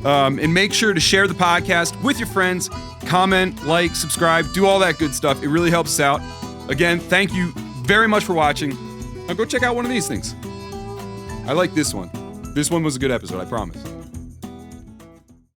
And make sure to share the podcast with your friends, comment, like, subscribe, do all that good stuff. It really helps us out. Again, thank you very much for watching. Now go check out one of these things. I like this one. This one was a good episode, I promise.